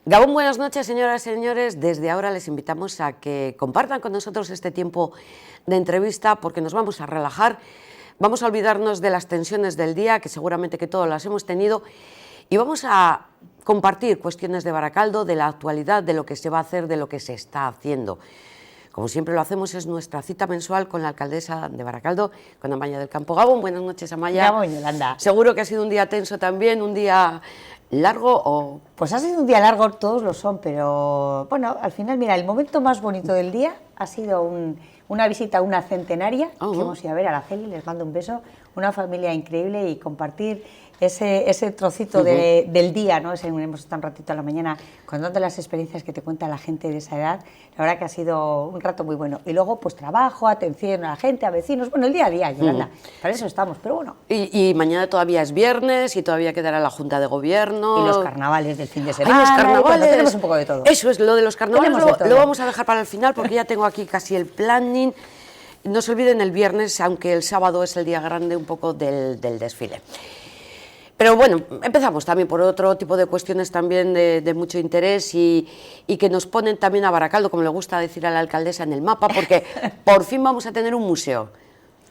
Gabón, buenas noches, señoras y señores. Desde ahora les invitamos a que compartan con nosotros este tiempo de entrevista porque nos vamos a relajar, vamos a olvidarnos de las tensiones del día, que seguramente que todas las hemos tenido, y vamos a compartir cuestiones de Baracaldo, de la actualidad, de lo que se va a hacer, de lo que se está haciendo. Como siempre lo hacemos, es nuestra cita mensual con la alcaldesa de Baracaldo, con Amaya del Campo. Gabón, buenas noches, Amaya. Gabón, Yolanda. Seguro que ha sido un día tenso también, un día largo o... Pues ha sido un día largo, todos lo son, pero bueno, al final, mira, el momento más bonito del día ha sido una visita a una centenaria que hemos ido a ver a la Celi, les mando un beso, una familia increíble y compartir ese trocito del día, ¿no? Hemos estado un ratito a la mañana contando las experiencias que te cuenta la gente de esa edad, la verdad que ha sido un rato muy bueno. Y luego, pues trabajo, atención a la gente, a vecinos, bueno, el día a día, Yolanda, para eso estamos, pero bueno. Y mañana todavía es viernes y todavía quedará la Junta de Gobierno. Y los carnavales del fin de semana. Los carnavales. Tenemos un poco de todo. Eso es, lo de los carnavales lo vamos a dejar para el final porque ya tengo aquí casi el planning. No se olviden el viernes, aunque el sábado es el día grande un poco del desfile. Pero bueno, empezamos también por otro tipo de cuestiones también de mucho interés y que nos ponen también a Baracaldo, como le gusta decir a la alcaldesa, en el mapa, porque por fin vamos a tener un museo.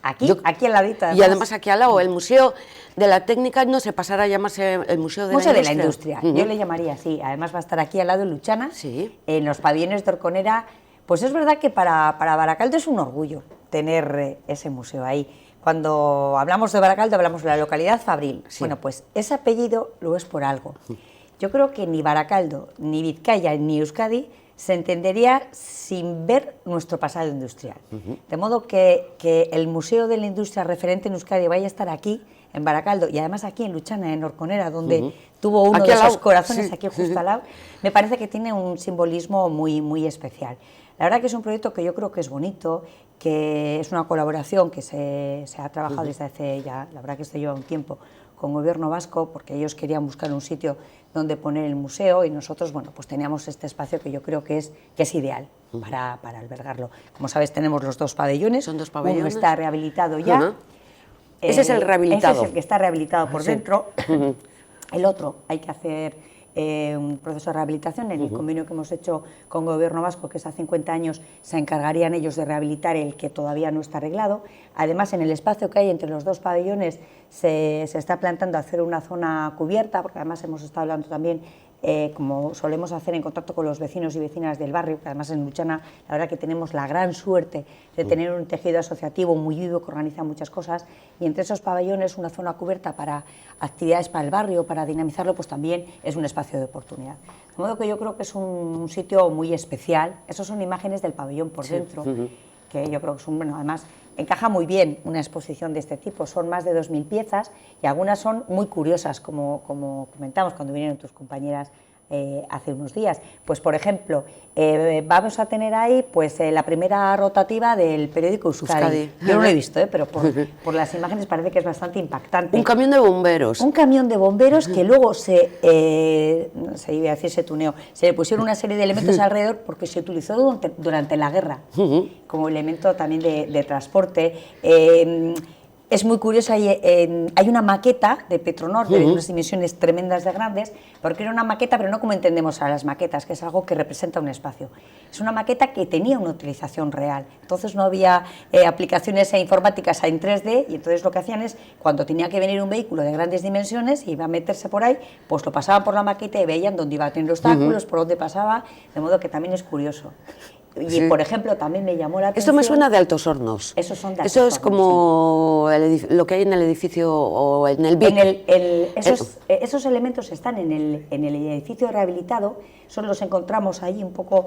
Aquí al ladito. Además. Y además aquí al lado, el Museo de la Técnica no se pasará a llamarse el Museo de la Industria. Yo le llamaría así, además va a estar aquí al lado en Luchana, en los pabellones de Orconera. Pues es verdad que para Baracaldo es un orgullo tener ese museo ahí. Cuando hablamos de Baracaldo hablamos de la localidad fabril. Sí. Bueno, pues ese apellido lo es por algo. Yo creo que ni Baracaldo, ni Vizcaya, ni Euskadi se entendería sin ver nuestro pasado industrial. De modo que el Museo de la Industria referente en Euskadi vaya a estar aquí, en Baracaldo, y además aquí en Luchana, en Orconera, donde tuvo uno de esos corazones aquí justo al lado, me parece que tiene un simbolismo muy, muy especial. La verdad que es un proyecto que yo creo que es bonito, que es una colaboración que se ha trabajado desde hace ya, la verdad que esto lleva un tiempo, con el Gobierno vasco, porque ellos querían buscar un sitio donde poner el museo y nosotros, bueno, pues teníamos este espacio que yo creo que es ideal para albergarlo. Como sabes, tenemos los dos pabellones. Son dos pabellones. Uno está rehabilitado ya. Ese es el rehabilitado. Ese es el que está rehabilitado por dentro. El otro hay que hacer un proceso de rehabilitación. En el convenio que hemos hecho con el Gobierno vasco, que es a 50 años, se encargarían ellos de rehabilitar el que todavía no está arreglado. Además, en el espacio que hay entre los dos pabellones se está planteando hacer una zona cubierta, porque además hemos estado hablando también, como solemos hacer en contacto con los vecinos y vecinas del barrio, que además en Luchana la verdad que tenemos la gran suerte de tener un tejido asociativo muy vivo que organiza muchas cosas, y entre esos pabellones una zona cubierta para actividades para el barrio, para dinamizarlo, pues también es un espacio de oportunidad. De modo que yo creo que es un sitio muy especial. Esas son imágenes del pabellón por dentro, que yo creo que son, bueno, además encaja muy bien una exposición de este tipo. Son más de 2000 piezas y algunas son muy curiosas, como comentamos cuando vinieron tus compañeras hace unos días. Pues, por ejemplo, vamos a tener ahí pues la primera rotativa del periódico Euskadi. Yo no lo he visto, pero por las imágenes parece que es bastante impactante. Un camión de bomberos. Un camión de bomberos que luego se iba a decir, se tuneó, se le pusieron una serie de elementos alrededor porque se utilizó durante la guerra como elemento también de transporte. Es muy curioso, hay una maqueta de Petronor de unas dimensiones tremendas de grandes, porque era una maqueta, pero no como entendemos a las maquetas, que es algo que representa un espacio. Es una maqueta que tenía una utilización real, entonces no había aplicaciones informáticas en 3D, y entonces lo que hacían es, cuando tenía que venir un vehículo de grandes dimensiones y iba a meterse por ahí, pues lo pasaban por la maqueta y veían dónde iba a tener obstáculos, por dónde pasaba, de modo que también es curioso. Y, por ejemplo, también me llamó la atención... Esto me suena de Altos Hornos. Esos son de Altos Hornos. Eso es como sí. Lo que hay en el edificio o en el BIC. Esos elementos están en el edificio rehabilitado, solo los encontramos ahí un poco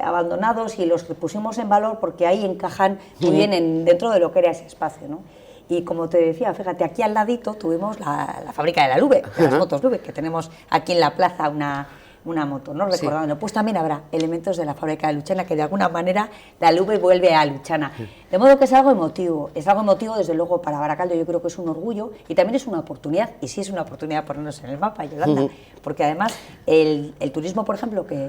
abandonados y los pusimos en valor porque ahí encajan muy bien dentro de lo que era ese espacio, ¿no? Y como te decía, fíjate, aquí al ladito tuvimos la fábrica de la Lube, las motos Lube, que tenemos aquí en la plaza una moto, ¿no? Recordando, pues también habrá elementos de la fábrica de Luchana, que de alguna manera la Lube vuelve a Luchana. De modo que es algo emotivo desde luego para Baracaldo. Yo creo que es un orgullo y también es una oportunidad, y sí es una oportunidad ponernos en el mapa, Yolanda, porque además el turismo, por ejemplo, que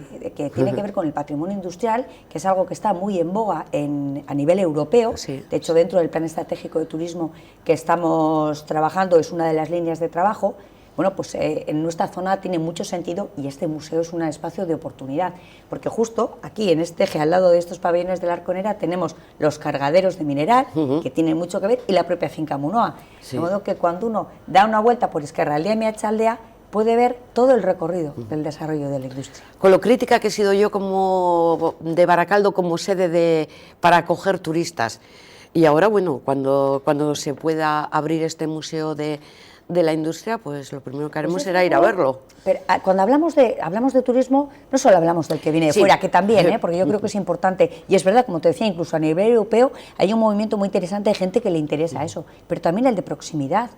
tiene que ver con el patrimonio industrial, que es algo que está muy en boga a nivel europeo, de hecho dentro del plan estratégico de turismo que estamos trabajando es una de las líneas de trabajo. bueno, pues en nuestra zona tiene mucho sentido y este museo es un espacio de oportunidad, porque justo aquí en este eje, al lado de estos pabellones de la Arconera, tenemos los cargaderos de mineral, que tienen mucho que ver, y la propia finca Munoa. De modo que cuando uno da una vuelta por Ezkerraldea y Meatzaldea, puede ver todo el recorrido del desarrollo de la industria. Con lo crítica que he sido yo como de Baracaldo como sede para acoger turistas, y ahora, bueno, cuando se pueda abrir este museo de la industria, pues lo primero que haremos será ir a verlo. Pero cuando hablamos de turismo, no solo hablamos del que viene de fuera, que también, porque yo creo que es importante, y es verdad, como te decía, incluso a nivel europeo hay un movimiento muy interesante de gente que le interesa eso, pero también el de proximidad.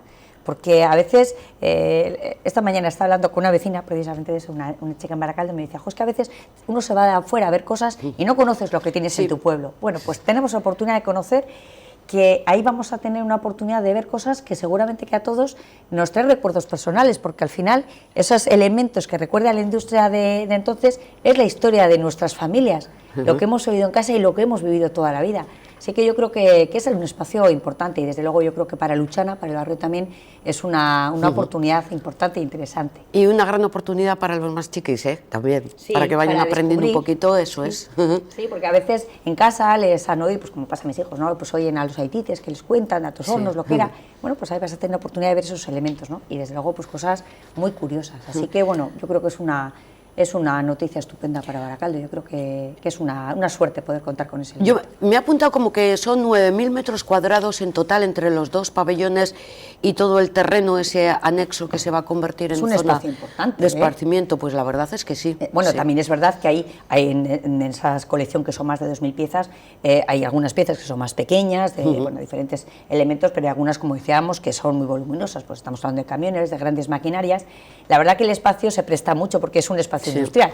Porque a veces, esta mañana estaba hablando con una vecina, precisamente de eso, una chica en Baracaldo, y me decía, es que a veces uno se va de afuera a ver cosas y no conoces lo que tienes en tu pueblo. Bueno, pues tenemos la oportunidad de conocer, que ahí vamos a tener una oportunidad de ver cosas que seguramente que a todos nos traen recuerdos personales, porque al final esos elementos que recuerda la industria de entonces es la historia de nuestras familias, lo que hemos oído en casa y lo que hemos vivido toda la vida. Así que yo creo que es un espacio importante y desde luego yo creo que para Luchana, para el barrio también, es una oportunidad importante e interesante. Y una gran oportunidad para los más chiquis, también, sí, para que vayan aprendiendo un poquito, eso es. Sí, porque a veces en casa les han oído, pues como pasa a mis hijos, ¿no? Pues oyen a los haitites que les cuentan, a tus hornos, lo que era. Bueno, pues ahí vas a tener la oportunidad de ver esos elementos, ¿no? Y desde luego, pues cosas muy curiosas. Así que, bueno, yo creo que es una noticia estupenda para Baracaldo. Yo creo que es una suerte poder contar con ese elemento. Yo me he apuntado como que son 9.000 metros cuadrados en total entre los dos pabellones y todo el terreno ese anexo que se va a convertir en zona de esparcimiento. Pues la verdad es que sí. Bueno, también es verdad que hay en esa colección, que son más de 2.000 piezas, hay algunas piezas que son más pequeñas, de diferentes elementos, pero hay algunas, como decíamos, que son muy voluminosas. Pues estamos hablando de camiones, de grandes maquinarias. La verdad que el espacio se presta mucho porque es un espacio industrial,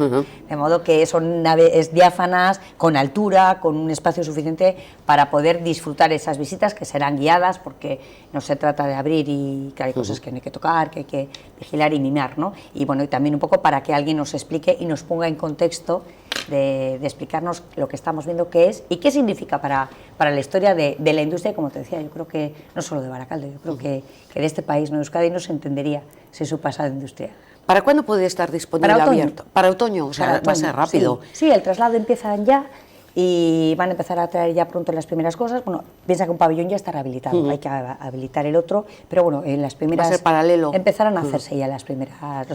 de modo que son naves diáfanas, con altura, con un espacio suficiente para poder disfrutar esas visitas, que serán guiadas, porque no se trata de abrir y que hay cosas que no hay que tocar, que hay que vigilar y mimar, ¿no? Y bueno, y también un poco para que alguien nos explique y nos ponga en contexto de explicarnos lo que estamos viendo, qué es y qué significa para la historia de la industria. Como te decía, yo creo que no solo de Baracaldo, yo creo que de este país, ¿no? Euskadi no se entendería sin su pasado industrial. ¿Para cuándo puede estar disponible abierto? Para otoño, o sea, va a ser rápido. Sí, el traslado empieza ya y van a empezar a traer ya pronto las primeras cosas. Bueno, piensa que un pabellón ya está rehabilitado, hay que habilitar el otro, pero bueno, en las primeras... Va a ser paralelo. Empezarán a hacerse ya los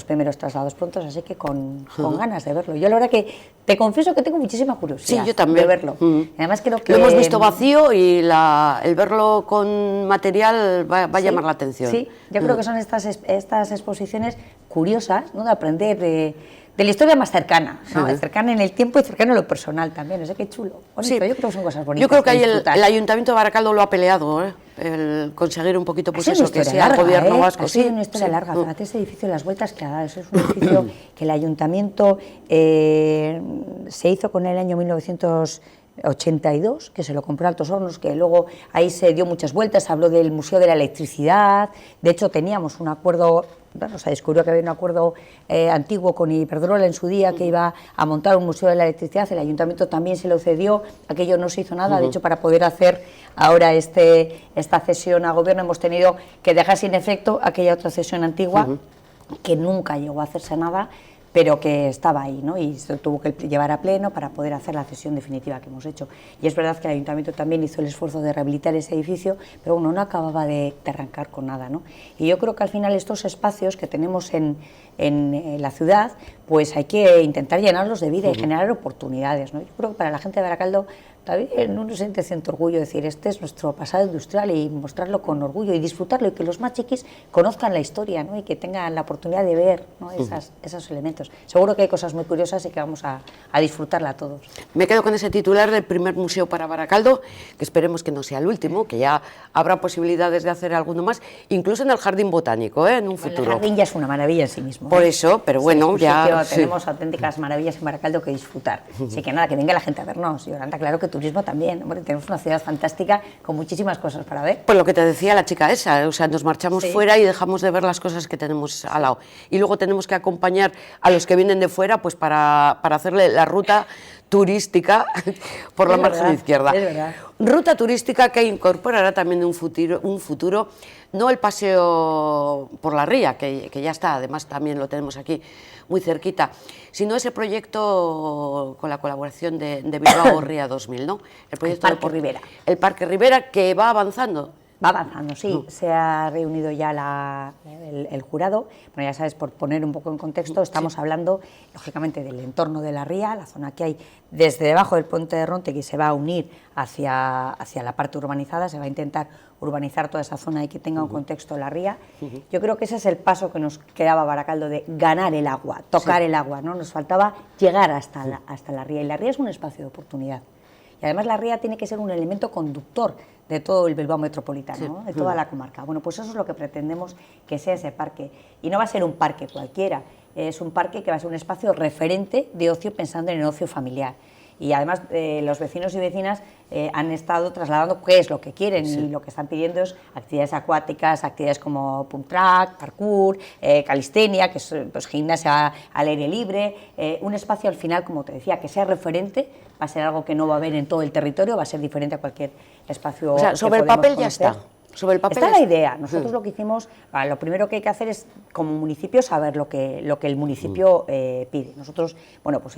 primeros traslados prontos, así que con ganas de verlo. Yo la verdad que te confieso que tengo muchísima curiosidad, sí, yo también, de verlo. Además creo que... Lo hemos visto vacío y el verlo con material va a llamar la atención. Sí, yo creo que son estas exposiciones curiosas, ¿no? De aprender de la historia más cercana, ¿no? Cercana en el tiempo y cercana en lo personal también. O sea, qué chulo. Bonito. Yo creo que son cosas bonitas. Yo creo que ahí el Ayuntamiento de Baracaldo lo ha peleado, el conseguir un poquito, pues eso, que sea el gobierno vasco. Ha sido una historia larga. Fíjate ese edificio, las vueltas que ha dado. Eso es un edificio que el Ayuntamiento se hizo con el año 1982, que se lo compró Altos Hornos, que luego ahí se dio muchas vueltas, habló del Museo de la Electricidad. De hecho, teníamos un acuerdo, bueno, se descubrió que había un acuerdo antiguo con Iberdrola en su día, que iba a montar un Museo de la Electricidad. El Ayuntamiento también se lo cedió, aquello no se hizo nada. De hecho, para poder hacer ahora esta cesión a gobierno, hemos tenido que dejar sin efecto aquella otra cesión antigua, que nunca llegó a hacerse nada, pero que estaba ahí, ¿no? Y se tuvo que llevar a pleno para poder hacer la cesión definitiva que hemos hecho. Y es verdad que el Ayuntamiento también hizo el esfuerzo de rehabilitar ese edificio, pero bueno, no acababa de arrancar con nada, ¿no? Y yo creo que al final estos espacios que tenemos en la ciudad, pues hay que intentar llenarlos de vida y generar oportunidades, ¿no? Yo creo que para la gente de Baracaldo también uno siente cierto orgullo, decir, este es nuestro pasado industrial, y mostrarlo con orgullo y disfrutarlo, y que los más chiquis conozcan la historia, ¿no? Y que tengan la oportunidad de ver, ¿no? esos elementos. Seguro que hay cosas muy curiosas y que vamos a disfrutarla todos. Me quedo con ese titular del primer museo para Baracaldo, que esperemos que no sea el último, que ya habrá posibilidades de hacer alguno más, incluso en el Jardín Botánico, en un futuro. El jardín ya es una maravilla en sí mismo. Por eso, pero bueno, ya... Tenemos auténticas maravillas en Baracaldo que disfrutar. Así que nada, que venga la gente a vernos. Y Yolanda, claro que turismo también. Hombre, tenemos una ciudad fantástica con muchísimas cosas para ver. Pues lo que te decía la chica esa, o sea, nos marchamos fuera y dejamos de ver las cosas que tenemos al lado. Y luego tenemos que acompañar a los que vienen de fuera, pues para hacerle la ruta turística por la margen izquierda. Es verdad. Ruta turística que incorporará también un futuro, no el paseo por la ría, que ya está, además también lo tenemos aquí muy cerquita, sino ese proyecto con la colaboración de Bilbao Ría 2000, ¿no? El Parque Rivera. El Parque Rivera, que va avanzando. Va avanzando, sí. Se ha reunido ya el jurado. Bueno, ya sabes, por poner un poco en contexto, estamos hablando, lógicamente, del entorno de la ría, la zona que hay desde debajo del puente de Ronte, que se va a unir hacia la parte urbanizada, se va a intentar urbanizar toda esa zona y que tenga un contexto la ría. Yo creo que ese es el paso que nos quedaba a Baracaldo, de ganar el agua, tocar el agua, ¿no? Nos faltaba llegar hasta la ría, y la ría es un espacio de oportunidad. Y además la ría tiene que ser un elemento conductor de todo el Bilbao metropolitano, ¿no? De toda la comarca. Bueno, pues eso es lo que pretendemos que sea ese parque. Y no va a ser un parque cualquiera, es un parque que va a ser un espacio referente de ocio, pensando en el ocio familiar. Y además los vecinos y vecinas han estado trasladando qué es lo que quieren, y lo que están pidiendo es actividades acuáticas, actividades como pump track, parkour, calistenia, que es pues, gimnasia al aire libre, un espacio al final, como te decía, que sea referente. Va a ser algo que no va a haber en todo el territorio, va a ser diferente a cualquier espacio. O sea, sobre el papel ya está. Sobre el papel está la idea. Nosotros lo que hicimos, lo primero que hay que hacer es, como municipio, saber lo que el municipio pide. Nosotros, bueno, pues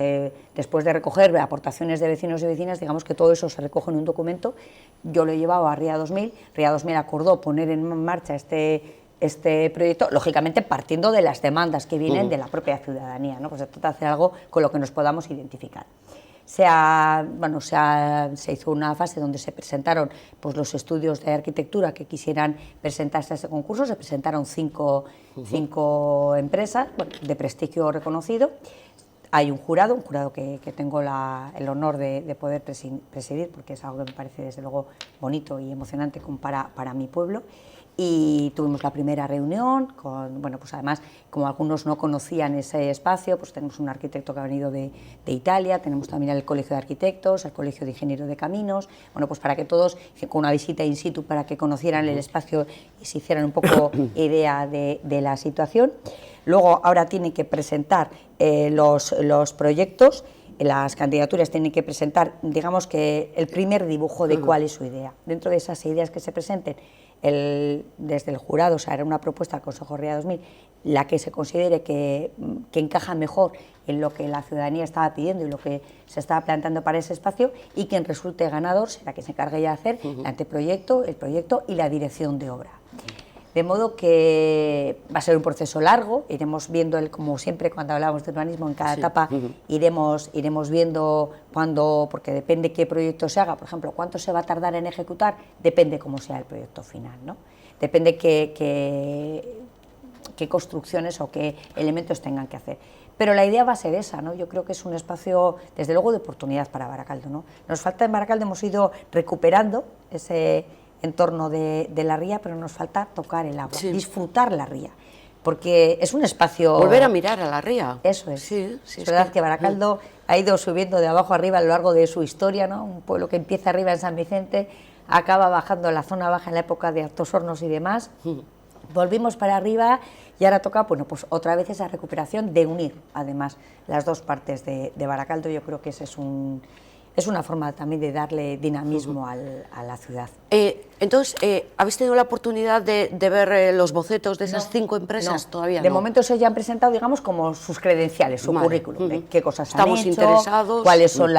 después de recoger aportaciones de vecinos y vecinas, digamos que todo eso se recoge en un documento. Yo lo he llevado a Ría 2000. Ría 2000 acordó poner en marcha este proyecto, lógicamente partiendo de las demandas que vienen de la propia ciudadanía, ¿no? Pues se trata de hacer algo con lo que nos podamos identificar. Se hizo una fase donde se presentaron pues, los estudios de arquitectura que quisieran presentarse a ese concurso. Se presentaron cinco empresas, bueno, de prestigio reconocido. Hay un jurado que tengo el honor de poder presidir, porque es algo que me parece desde luego bonito y emocionante para mi pueblo. Y tuvimos la primera reunión con, bueno, pues además, como algunos no conocían ese espacio, pues tenemos un arquitecto que ha venido de Italia, tenemos también el Colegio de Arquitectos, el Colegio de Ingenieros de Caminos, bueno, pues para que todos, con una visita in situ, para que conocieran el espacio y se hicieran un poco idea de la situación. Luego, ahora tienen que presentar los proyectos. Las candidaturas tienen que presentar, digamos que el primer dibujo de cuál es su idea. Dentro de esas ideas que se presenten, desde el jurado se hará una propuesta al Consejo Ría 2000, la que se considere que encaja mejor en lo que la ciudadanía estaba pidiendo y lo que se estaba planteando para ese espacio, y quien resulte ganador será quien se encargue ya de hacer el anteproyecto, el proyecto y la dirección de obra. De modo que va a ser un proceso largo, iremos viendo, como siempre cuando hablamos de urbanismo, en cada etapa iremos viendo cuándo, porque depende qué proyecto se haga, por ejemplo, cuánto se va a tardar en ejecutar, depende cómo sea el proyecto final, ¿no? Depende qué construcciones o qué elementos tengan que hacer. Pero la idea va a ser esa, ¿no? Yo creo que es un espacio, desde luego, de oportunidad para Baracaldo, ¿no? Nos falta en Baracaldo, hemos ido recuperando ese entorno de la ría, pero nos falta tocar el agua, disfrutar la ría, porque es un espacio... Volver a mirar a la ría. Eso es. Es verdad que Baracaldo ha ido subiendo de abajo arriba a lo largo de su historia, ¿no? Un pueblo que empieza arriba en San Vicente, acaba bajando en la zona baja en la época de Altos Hornos y demás. Volvimos para arriba y ahora toca, bueno, pues otra vez esa recuperación de unir, además, las dos partes de Baracaldo. Yo creo que ese es una forma también de darle dinamismo a la ciudad. Entonces, ¿habéis tenido la oportunidad de ver los bocetos de esas 5 empresas? No. Todavía de no. momento se ya han presentado, digamos, como sus credenciales, su currículum, de qué cosas han hecho, interesados. cuáles son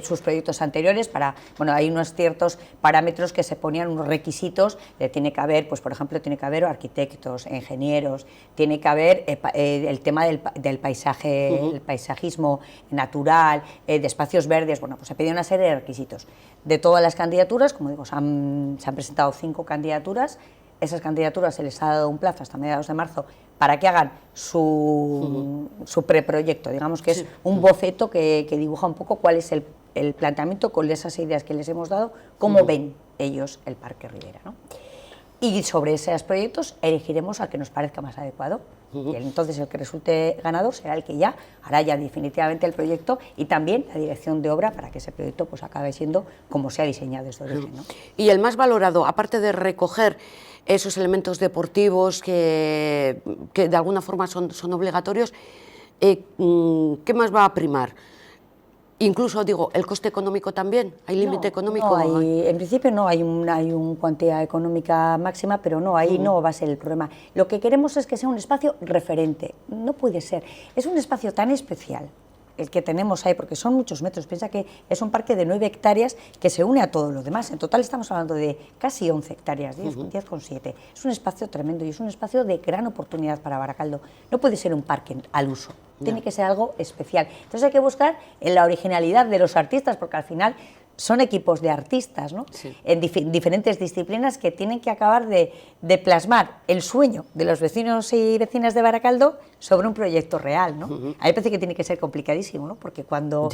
sus proyectos anteriores. Bueno, hay unos ciertos parámetros que se ponían, unos requisitos. Tiene que haber, pues por ejemplo, tiene que haber arquitectos, ingenieros, tiene que haber el tema del paisaje, el paisajismo natural, de espacios verdes. Bueno, pues se pedía una serie de requisitos. De todas las candidaturas, como digo, se han presentado 5 candidaturas. Esas candidaturas se les ha dado un plazo hasta mediados de marzo para que hagan su preproyecto, digamos que es un boceto que dibuja un poco cuál es el planteamiento con esas ideas que les hemos dado, cómo ven ellos el Parque Rivera, ¿no? Y sobre esos proyectos elegiremos al que nos parezca más adecuado. Y entonces el que resulte ganador será el que ya hará definitivamente el proyecto y también la dirección de obra para que ese proyecto pues acabe siendo como se ha diseñado desde origen, ¿no? Y el más valorado, aparte de recoger esos elementos deportivos que de alguna forma son obligatorios, ¿qué más va a primar? Incluso, digo, ¿el coste económico también? ¿Hay límite económico? No en principio no hay una cuantía económica máxima, pero no, ahí no va a ser el problema. Lo que queremos es que sea un espacio referente, no puede ser. Es un espacio tan especial el que tenemos ahí, porque son muchos metros. Piensa que es un parque de 9 hectáreas que se une a todo lo demás. En total estamos hablando de casi 11 hectáreas, 10,7. Es un espacio tremendo y es un espacio de gran oportunidad para Baracaldo. No puede ser un parque al uso, tiene que ser algo especial. Entonces hay que buscar en la originalidad de los artistas, porque al final son equipos de artistas, ¿no? Sí. En diferentes disciplinas que tienen que acabar de plasmar el sueño de los vecinos y vecinas de Baracaldo sobre un proyecto real, ¿no? A mí me parece que tiene que ser complicadísimo, ¿no? Porque cuando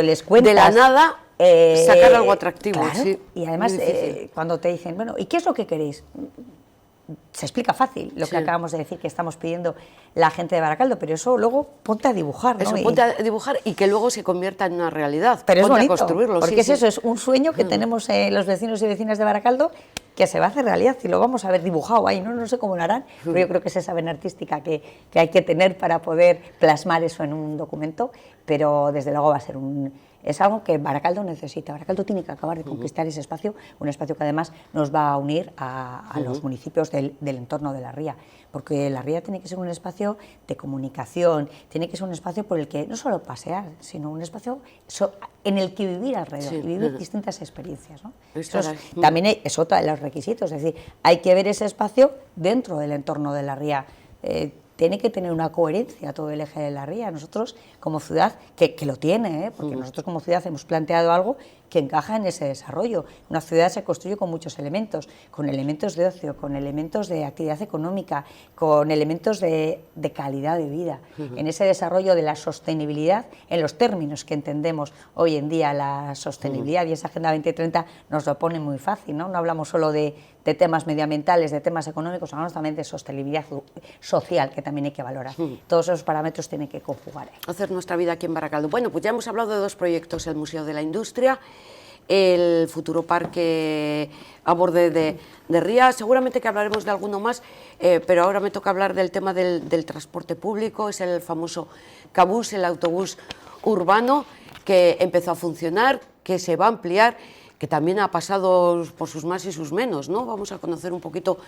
les cuentas... De la nada, sacar algo atractivo, claro, sí. Y además, cuando te dicen, bueno, ¿y qué es lo que queréis? Se explica fácil lo que acabamos de decir que estamos pidiendo la gente de Baracaldo, pero eso luego ponte a dibujar, ¿no? Eso, ponte a dibujar y que luego se convierta en una realidad. Pero ponte es bonito, a construirlo. porque es eso, es un sueño que tenemos los vecinos y vecinas de Baracaldo que se va a hacer realidad y lo vamos a ver dibujado ahí, no sé cómo lo harán, pero yo creo que es esa vena artística que hay que tener para poder plasmar eso en un documento, pero desde luego va a ser es algo que Baracaldo necesita. Baracaldo tiene que acabar de conquistar ese espacio, un espacio que además nos va a unir a los municipios del entorno de la ría, porque la ría tiene que ser un espacio de comunicación, tiene que ser un espacio por el que no solo pasear, sino un espacio en el que vivir alrededor, y vivir distintas experiencias, ¿no? También es otro de los requisitos, es decir, hay que ver ese espacio dentro del entorno de la ría. Tiene que tener una coherencia todo el eje de la ría. Nosotros como ciudad, que lo tiene, porque nosotros como ciudad hemos planteado algo que encaja en ese desarrollo. Una ciudad se construye con muchos elementos, con elementos de ocio, con elementos de actividad económica, con elementos de calidad de vida. En ese desarrollo de la sostenibilidad, en los términos que entendemos hoy en día la sostenibilidad, y esa Agenda 2030 nos lo pone muy fácil, ¿no? No hablamos solo de temas medioambientales, de temas económicos, hablamos también de sostenibilidad social, que también hay que valorar. Todos esos parámetros tienen que conjugar. Hacer nuestra vida aquí en Baracaldo. Bueno, pues ya hemos hablado de dos proyectos, el Museo de la Industria, el futuro parque a borde de ría. Seguramente que hablaremos de alguno más, pero ahora me toca hablar del tema del transporte público. Es el famoso Cabús, el autobús urbano, que empezó a funcionar, que se va a ampliar, que también ha pasado por sus más y sus menos, ¿no? Vamos a conocer un poquito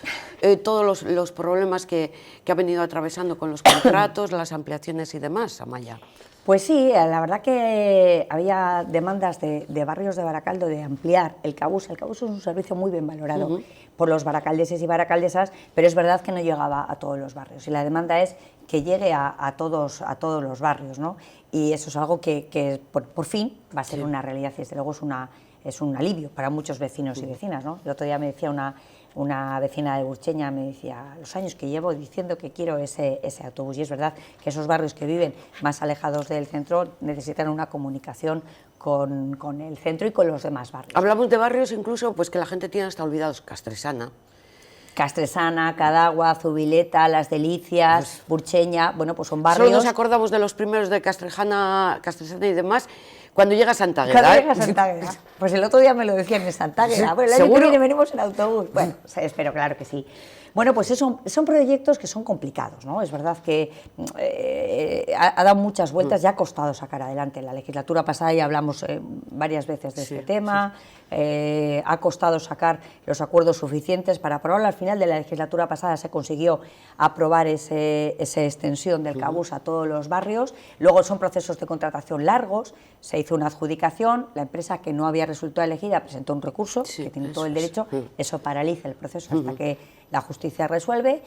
todos los problemas que ha venido atravesando con los contratos, las ampliaciones y demás, Amaya. Pues sí, la verdad que había demandas de barrios de Baracaldo de ampliar el Cabús. El Cabús es un servicio muy bien valorado por los baracaldeses y baracaldesas, pero es verdad que no llegaba a todos los barrios y la demanda es que llegue a todos los barrios, ¿no? Y eso es algo que por fin va a ser una realidad y desde luego es un alivio para muchos vecinos y vecinas, ¿no? El otro día me decía una vecina de Burcheña, me decía, los años que llevo diciendo que quiero ese autobús, y es verdad que esos barrios que viven más alejados del centro necesitan una comunicación con el centro y con los demás barrios. Hablamos de barrios incluso pues que la gente tiene hasta olvidados, Castresana, Cadagua, Zubileta, Las Delicias, Burcheña, bueno, pues son barrios... Solo nos acordamos de los primeros de Castresana y demás, cuando llega a Santágueda. Cuando llega a Santágueda. Pues el otro día me lo decían en Santágueda. Bueno, el año que viene venimos en autobús. Bueno, espero, claro que sí. Bueno, pues son proyectos que son complicados, ¿no? Es verdad que ha dado muchas vueltas, ya ha costado sacar adelante. En la legislatura pasada ya hablamos varias veces de este tema, ha costado sacar los acuerdos suficientes para aprobarlo. Al final de la legislatura pasada se consiguió aprobar esa extensión del Cabús a todos los barrios. Luego son procesos de contratación largos, se hizo una adjudicación, la empresa que no había resultado elegida presentó un recurso, que tiene todo el derecho, eso paraliza el proceso hasta que la justicia resuelve,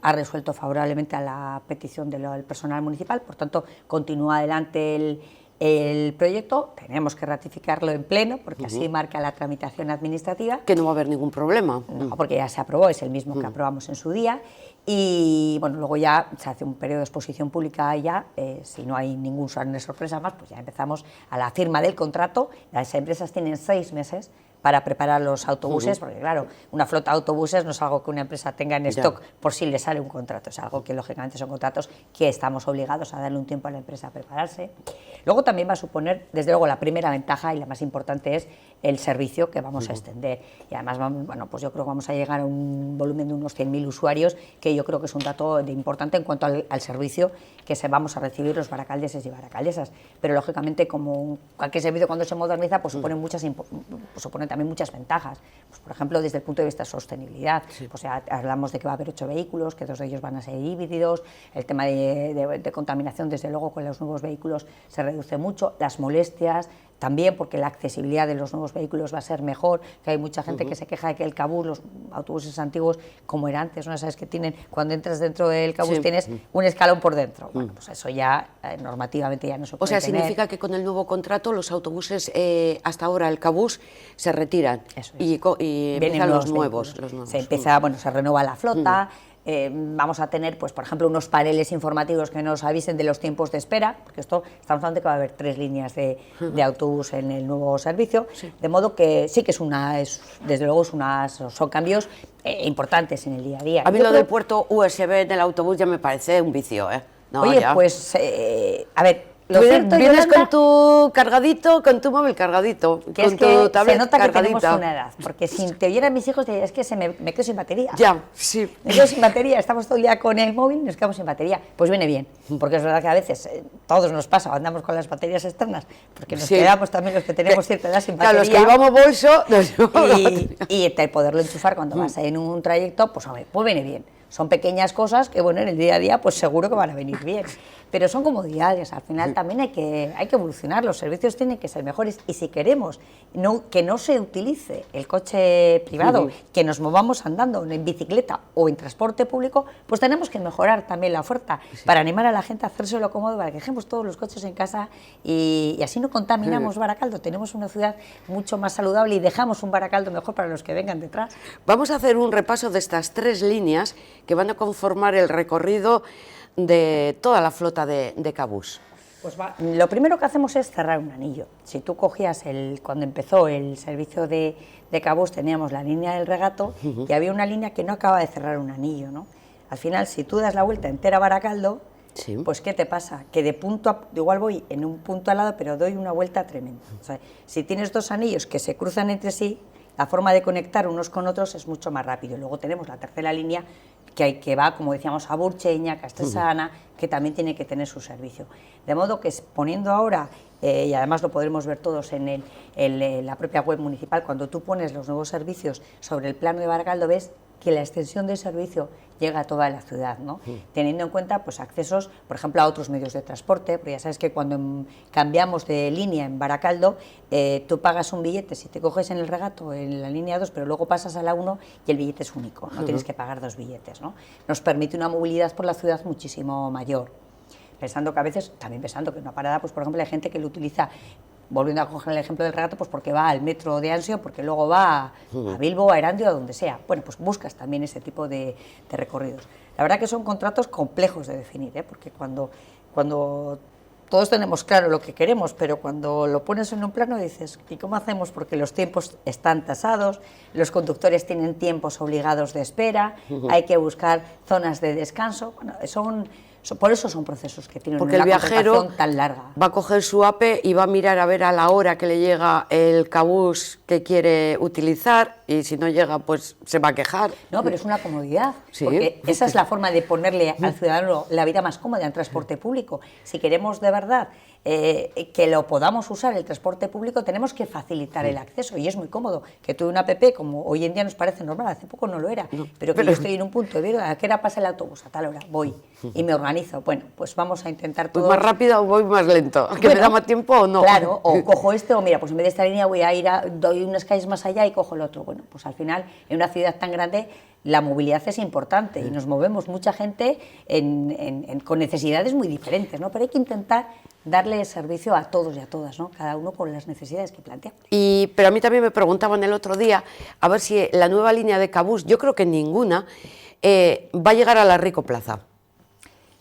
ha resuelto favorablemente a la petición del personal municipal, por tanto continúa adelante el proyecto, tenemos que ratificarlo en pleno, porque así marca la tramitación administrativa. Que no va a haber ningún problema. No, porque ya se aprobó, es el mismo que aprobamos en su día, y bueno, luego ya se hace un periodo de exposición pública ya, si no hay ninguna sorpresa más, pues ya empezamos a la firma del contrato. Las empresas tienen 6 meses para preparar los autobuses, porque claro, una flota de autobuses no es algo que una empresa tenga en stock por si le sale un contrato, es algo que lógicamente son contratos que estamos obligados a darle un tiempo a la empresa a prepararse. Luego también va a suponer, desde luego, la primera ventaja y la más importante es el servicio que vamos a extender. Y además, bueno, pues yo creo que vamos a llegar a un volumen de unos 100.000 usuarios, que yo creo que es un dato importante en cuanto al servicio que vamos a recibir los baracaldeses y baracaldesas. Pero lógicamente, como cualquier servicio cuando se moderniza, pues supone también muchas ventajas. Pues, por ejemplo, desde el punto de vista de sostenibilidad, pues ya hablamos de que va a haber 8 vehículos, que 2 de ellos van a ser híbridos, el tema de contaminación, desde luego, con los nuevos vehículos se reduce mucho, las molestias también, porque la accesibilidad de los nuevos vehículos va a ser mejor, que hay mucha gente que se queja de que el Cabús, los autobuses antiguos, como era antes, ¿no? Sabes que tienen, cuando entras dentro del Cabús tienes un escalón por dentro. Bueno, pues eso ya normativamente ya no se puede tener. Significa que con el nuevo contrato los autobuses, hasta ahora el Cabús, se retiran y empiezan los nuevos. Se renueva la flota. Vamos a tener, pues, por ejemplo, unos paneles informativos que nos avisen de los tiempos de espera, porque estamos hablando de que va a haber 3 líneas de autobús en el nuevo servicio, de modo que sí que son cambios importantes en el día a día. A mí lo del puerto USB en el autobús ya me parece un vicio, ¿eh? No, oye, ya. Pues, a ver... Vienes con tu cargadito, con tu móvil cargadito, que con tu tablet se nota cargadita. Que tenemos una edad, porque si te oyeran mis hijos, es que me quedo sin batería. Ya, sí. Me quedo sin batería, estamos todo el día con el móvil y nos quedamos sin batería. Pues viene bien, porque es verdad que a veces todos nos pasa, andamos con las baterías externas, porque nos quedamos también los que tenemos cierta edad sin batería. Claro, los que llevamos bolso, y poderlo enchufar cuando vas en un trayecto, pues viene bien. Son pequeñas cosas que, bueno, en el día a día, pues seguro que van a venir bien. Pero son comodidades, al final también hay que evolucionar, los servicios tienen que ser mejores y si queremos que no se utilice el coche privado, que nos movamos andando en bicicleta o en transporte público, pues tenemos que mejorar también la oferta para animar a la gente a hacérselo cómodo, para que dejemos todos los coches en casa y así no contaminamos Baracaldo, tenemos una ciudad mucho más saludable y dejamos un Baracaldo mejor para los que vengan detrás. Vamos a hacer un repaso de estas 3 líneas que van a conformar el recorrido de toda la flota de Cabús. Pues lo primero que hacemos es cerrar un anillo. Si tú cogías cuando empezó el servicio de Cabús, teníamos la línea del Regato y había una línea que no acaba de cerrar un anillo, ¿no? Al final, si tú das la vuelta entera a Baracaldo, pues ¿qué te pasa? Que igual voy en un punto al lado, pero doy una vuelta tremenda. O sea, si tienes 2 anillos que se cruzan entre sí, la forma de conectar unos con otros es mucho más rápido. Luego tenemos la tercera línea que va, como decíamos, a Burcheña, Castresana, que también tiene que tener su servicio. De modo que poniendo ahora, y además lo podremos ver todos en la propia web municipal, cuando tú pones los nuevos servicios sobre el plano de Baracaldo, ves que la extensión del servicio llega a toda la ciudad, ¿no? Teniendo en cuenta pues, accesos, por ejemplo, a otros medios de transporte, porque ya sabes que cuando cambiamos de línea en Baracaldo, tú pagas un billete, si te coges en el Regato, en la línea 2, pero luego pasas a la 1 y el billete es único, no tienes que pagar 2 billetes, ¿no? Nos permite una movilidad por la ciudad muchísimo mayor. Pensando que a veces, también pensando que en una parada, pues por ejemplo, hay gente que lo utiliza, volviendo a coger el ejemplo del Regato, pues porque va al metro de Ansio, porque luego va a Bilbo, a Erandio, a donde sea. Bueno, pues buscas también ese tipo de recorridos. La verdad que son contratos complejos de definir, porque cuando todos tenemos claro lo que queremos, pero cuando lo pones en un plano dices, ¿y cómo hacemos? Porque los tiempos están tasados, los conductores tienen tiempos obligados de espera, hay que buscar zonas de descanso. Bueno, por eso son procesos que tienen porque una el viajero tan larga. Va a coger su APE y va a mirar a ver a la hora que le llega el Cabús que quiere utilizar y si no llega pues se va a quejar. No, pero es una comodidad, porque esa es la forma de ponerle al ciudadano la vida más cómoda en transporte público. Si queremos de verdad que lo podamos usar el transporte público, tenemos que facilitar el acceso y es muy cómodo. Que tú una app, como hoy en día nos parece normal, hace poco no lo era, pero que yo estoy en un punto de ¿a qué hora pasa el autobús? A tal hora, voy y me organizo. Bueno, pues vamos a intentar todo. ¿Voy más rápido o voy más lento? ¿Que me da más tiempo o no? Claro, o cojo o mira, pues en vez de esta línea voy a ir doy unas calles más allá y cojo el otro. Bueno, pues al final, en una ciudad tan grande, la movilidad es importante y nos movemos mucha gente con necesidades muy diferentes, ¿no? Pero hay que intentar darle servicio a todos y a todas, ¿no? Cada uno con las necesidades que plantea. Pero a mí también me preguntaban el otro día a ver si la nueva línea de Cabús, yo creo que ninguna, va a llegar a la Rico Plaza.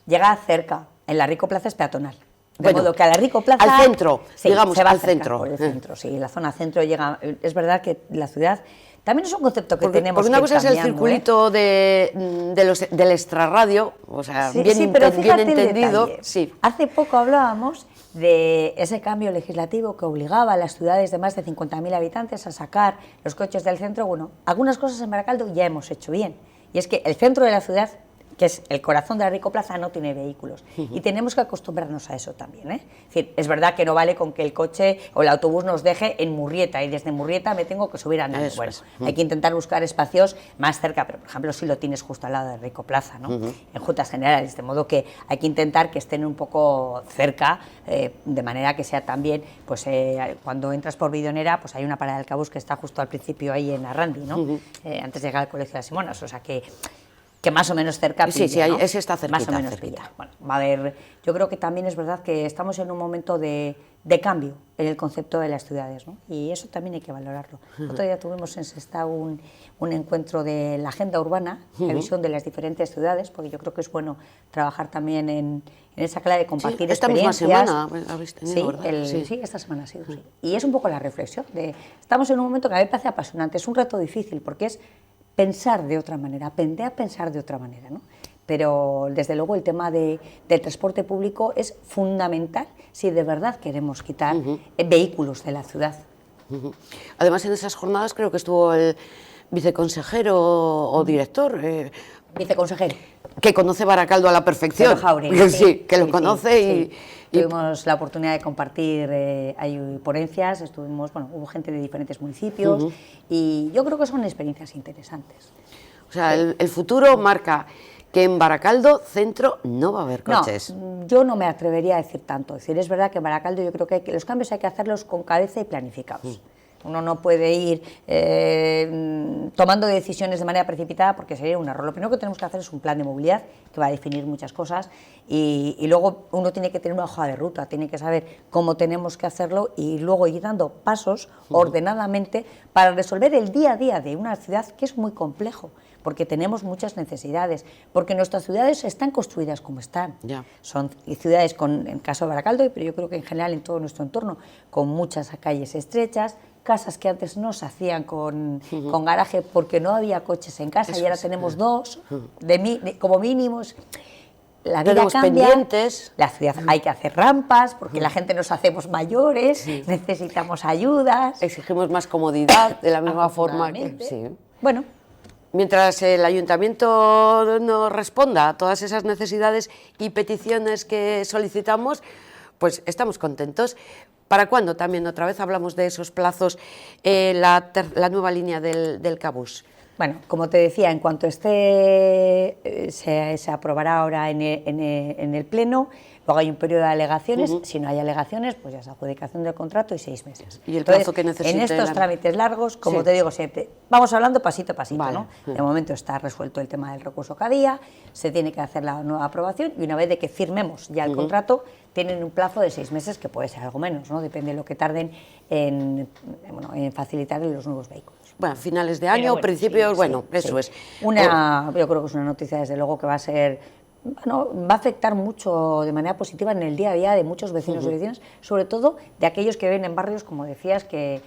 Llega cerca, en la Rico Plaza es peatonal. De modo que a la Rico Plaza... Al centro, sí, digamos, se va al cerca, centro. Por el centro, sí, la zona centro llega... Es verdad que la ciudad... También es un concepto que tenemos porque una que ir cosa es el cambiando, circulito del extrarradio, o sea, sí, bien, sí, pero bien fíjate el entendido. detalle. Sí. Hace poco hablábamos de ese cambio legislativo que obligaba a las ciudades de más de 50.000 habitantes a sacar los coches del centro. Bueno, algunas cosas en Baracaldo ya hemos hecho bien, y es que el centro de la ciudad, que es el corazón de la Rico Plaza, no tiene vehículos. Y tenemos que acostumbrarnos a eso también, ¿eh? Es decir, es verdad que no vale con que el coche o el autobús nos deje en Murrieta, y desde Murrieta me tengo que subir andando. Eso Bueno, es. hay que intentar buscar espacios más cerca, pero por ejemplo si lo tienes justo al lado de Rico Plaza, ¿no? En Juntas Generales, de modo que hay que intentar que estén un poco cerca, de manera que sea también, pues cuando entras por Bidonera, pues hay una parada del Cabús que está justo al principio ahí en Arrandi, ¿no? Antes de llegar al Colegio de las Simonas, o sea que más o menos cerca pilla, Sí, sí, ¿no? ese está cerquita. Más o menos cerquita. pilla. Bueno, va a haber, yo creo que también es verdad que estamos en un momento de cambio en el concepto de las ciudades, ¿no? Y eso también hay que valorarlo. Otro día tuvimos en Sestao un encuentro de la agenda urbana, la visión de las diferentes ciudades, porque yo creo que es bueno trabajar también en esa clave de compartir esta misma experiencias. semana habéis tenido, ¿verdad? Sí, esta semana ha sido, sí. Y es un poco la reflexión de, estamos en un momento que a mí me parece apasionante, es un reto difícil, porque es pensar de otra manera, aprender a pensar de otra manera, ¿no? Pero desde luego el tema del transporte público es fundamental si de verdad queremos quitar vehículos de la ciudad. Además, en esas jornadas creo que estuvo el viceconsejero o director, Viceconsejero. que conoce Baracaldo a la perfección. Pedro Jauregui, sí, que lo conoce y tuvimos la oportunidad de compartir hay ponencias, estuvimos, bueno, hubo gente de diferentes municipios y yo creo que son experiencias interesantes. O sea, el futuro marca que en Baracaldo centro no va a haber coches. No, yo no me atrevería a decir tanto. Es decir, es verdad que en Baracaldo yo creo que los cambios hay que hacerlos con cabeza y planificados. Uno no puede ir tomando decisiones de manera precipitada porque sería un error. Lo primero que tenemos que hacer es un plan de movilidad que va a definir muchas cosas y luego uno tiene que tener una hoja de ruta, tiene que saber cómo tenemos que hacerlo y luego ir dando pasos ordenadamente para resolver el día a día de una ciudad que es muy complejo, porque tenemos muchas necesidades, porque nuestras ciudades están construidas como están. Ya. Son ciudades, en el caso de Baracaldo, pero yo creo que en general en todo nuestro entorno, con muchas calles estrechas, casas que antes no se hacían con garaje porque no había coches en casa. Eso y ahora tenemos dos, como mínimos. La vida tenemos cambia, pendientes. la ciudad hay que hacer rampas porque la gente nos hacemos mayores, necesitamos ayudas. Exigimos más comodidad de la misma forma que... Sí. Bueno. Mientras el ayuntamiento no responda a todas esas necesidades y peticiones que solicitamos, pues estamos contentos. ¿Para cuándo? También otra vez hablamos de esos plazos, la nueva línea del Cabús. Bueno, como te decía, en cuanto esté, se aprobará ahora en el Pleno, luego hay un periodo de alegaciones, si no hay alegaciones, pues ya es adjudicación del contrato y 6 meses. ¿Y el plazo que necesite? En estos trámites largos, como te digo siempre, vamos hablando pasito a pasito, vale. ¿no? De momento está resuelto el tema del recurso cada día, se tiene que hacer la nueva aprobación y una vez de que firmemos ya el contrato, tienen un plazo de 6 meses, que puede ser algo menos, ¿no? Depende de lo que tarden en facilitar los nuevos vehículos. Bueno, finales de año, principios, eso es. Yo creo que es una noticia, desde luego, que va a ser... Bueno, va a afectar mucho de manera positiva en el día a día de muchos vecinos y vecinas, sobre todo de aquellos que viven en barrios, como decías, que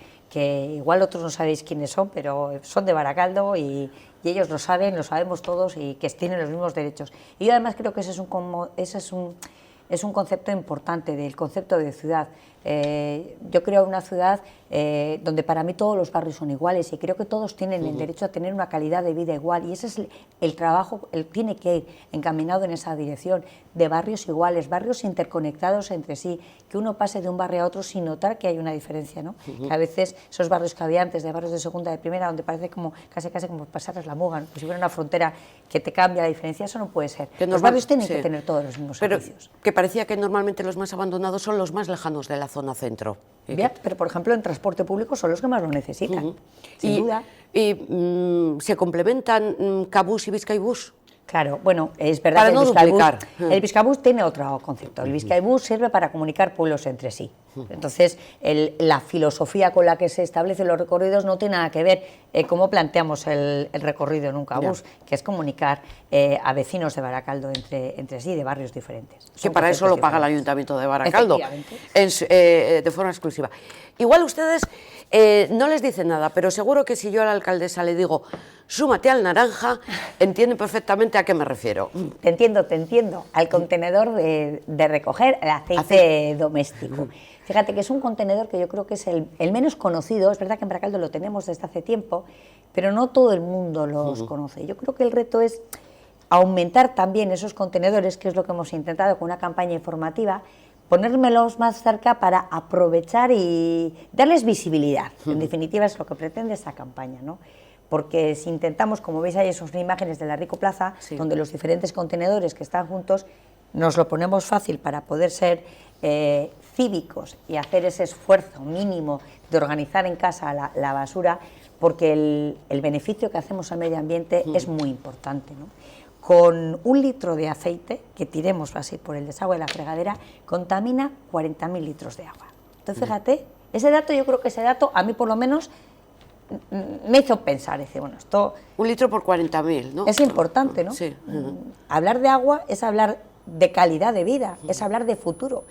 igual otros no sabéis quiénes son, pero son de Baracaldo y ellos lo saben, lo sabemos todos y que tienen los mismos derechos. Y yo además creo que ese es un concepto importante del concepto de ciudad. Yo creo una ciudad donde para mí todos los barrios son iguales y creo que todos tienen el derecho a tener una calidad de vida igual y ese es el trabajo, tiene que ir encaminado en esa dirección, de barrios iguales, barrios interconectados entre sí, que uno pase de un barrio a otro sin notar que hay una diferencia, ¿no? Que a veces esos barrios que había antes, de barrios de segunda, de primera, donde parece como casi como pasar la muga, ¿no? Pues si hubiera una frontera que te cambia la diferencia, eso no puede ser. Los barrios tienen que tener todos los mismos servicios. Que parecía que normalmente los más abandonados son los más lejanos de la zona centro. Bien, pero por ejemplo en transporte público son los que más lo necesitan, sin duda. ¿Y se complementan Cabús y Bizkaibus? Claro, bueno, es verdad Para que no duplicar. El Bizkaibus tiene otro concepto. El Bizkaibus sirve para comunicar pueblos entre sí. Entonces, la filosofía con la que se establecen los recorridos no tiene nada que ver cómo planteamos el recorrido en un cabús, que es comunicar a vecinos de Baracaldo entre sí, de barrios diferentes. Que para eso lo paga el Ayuntamiento de Baracaldo, de forma exclusiva. Igual ustedes no les dicen nada, pero seguro que si yo a la alcaldesa le digo súmate al naranja, entiende perfectamente a qué me refiero. Te entiendo, al contenedor de recoger el aceite doméstico. Fíjate que es un contenedor que yo creo que es el menos conocido. Es verdad que en Baracaldo lo tenemos desde hace tiempo, pero no todo el mundo los conoce. Yo creo que el reto es aumentar también esos contenedores, que es lo que hemos intentado con una campaña informativa, ponérmelos más cerca para aprovechar y darles visibilidad. En definitiva es lo que pretende esta campaña, ¿no? Porque si intentamos, como veis ahí esas imágenes de la Rico Plaza, donde los diferentes contenedores que están juntos, nos lo ponemos fácil para poder ser cívicos y hacer ese esfuerzo mínimo de organizar en casa la basura, porque el beneficio que hacemos al medio ambiente es muy importante, ¿no? Con 1 litro de aceite que tiremos así por el desagüe de la fregadera, contamina 40.000 litros de agua. Entonces, fíjate, yo creo que ese dato, a mí por lo menos, me hizo pensar, decir, bueno, esto... 1 litro por 40.000, ¿no? Es importante, ¿no? Sí. Hablar de agua es hablar de calidad de vida, es hablar de futuro.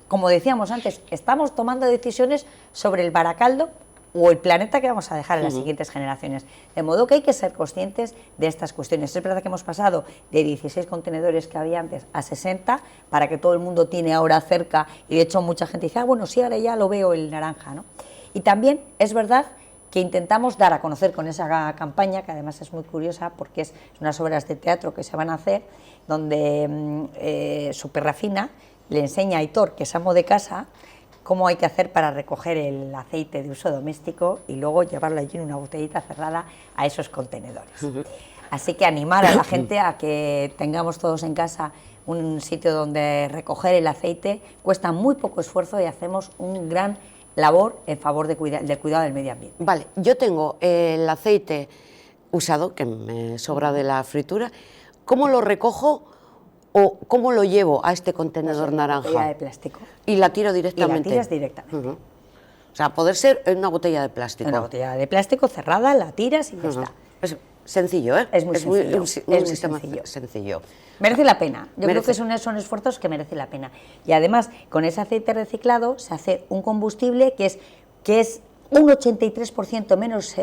Como decíamos antes, estamos tomando decisiones sobre el Baracaldo o el planeta que vamos a dejar en las siguientes generaciones. De modo que hay que ser conscientes de estas cuestiones. Es verdad que hemos pasado de 16 contenedores que había antes a 60, para que todo el mundo tiene ahora cerca, y de hecho mucha gente dice, bueno, sí, ahora ya lo veo el naranja, ¿no? Y también es verdad que intentamos dar a conocer con esa campaña, que además es muy curiosa porque es unas obras de teatro que se van a hacer, donde Superrafina le enseña a Aitor, que es amo de casa, cómo hay que hacer para recoger el aceite de uso doméstico y luego llevarlo allí en una botellita cerrada a esos contenedores. Así que animar a la gente a que tengamos todos en casa un sitio donde recoger el aceite, cuesta muy poco esfuerzo y hacemos un gran labor en favor del cuidado del medio ambiente. Vale, yo tengo el aceite usado, que me sobra de la fritura, ¿cómo lo recojo o cómo lo llevo a este contenedor naranja? Botella de plástico. Y la tiro directamente. Y la tiras directamente. O sea, poder ser en una botella de plástico. Una botella de plástico cerrada, la tiras y ya está. Es sencillo, ¿eh? Es muy sencillo. Un sistema sencillo. Merece la pena. Yo creo que son esfuerzos que merecen la pena. Y además, con ese aceite reciclado se hace un combustible que es un 83% menos,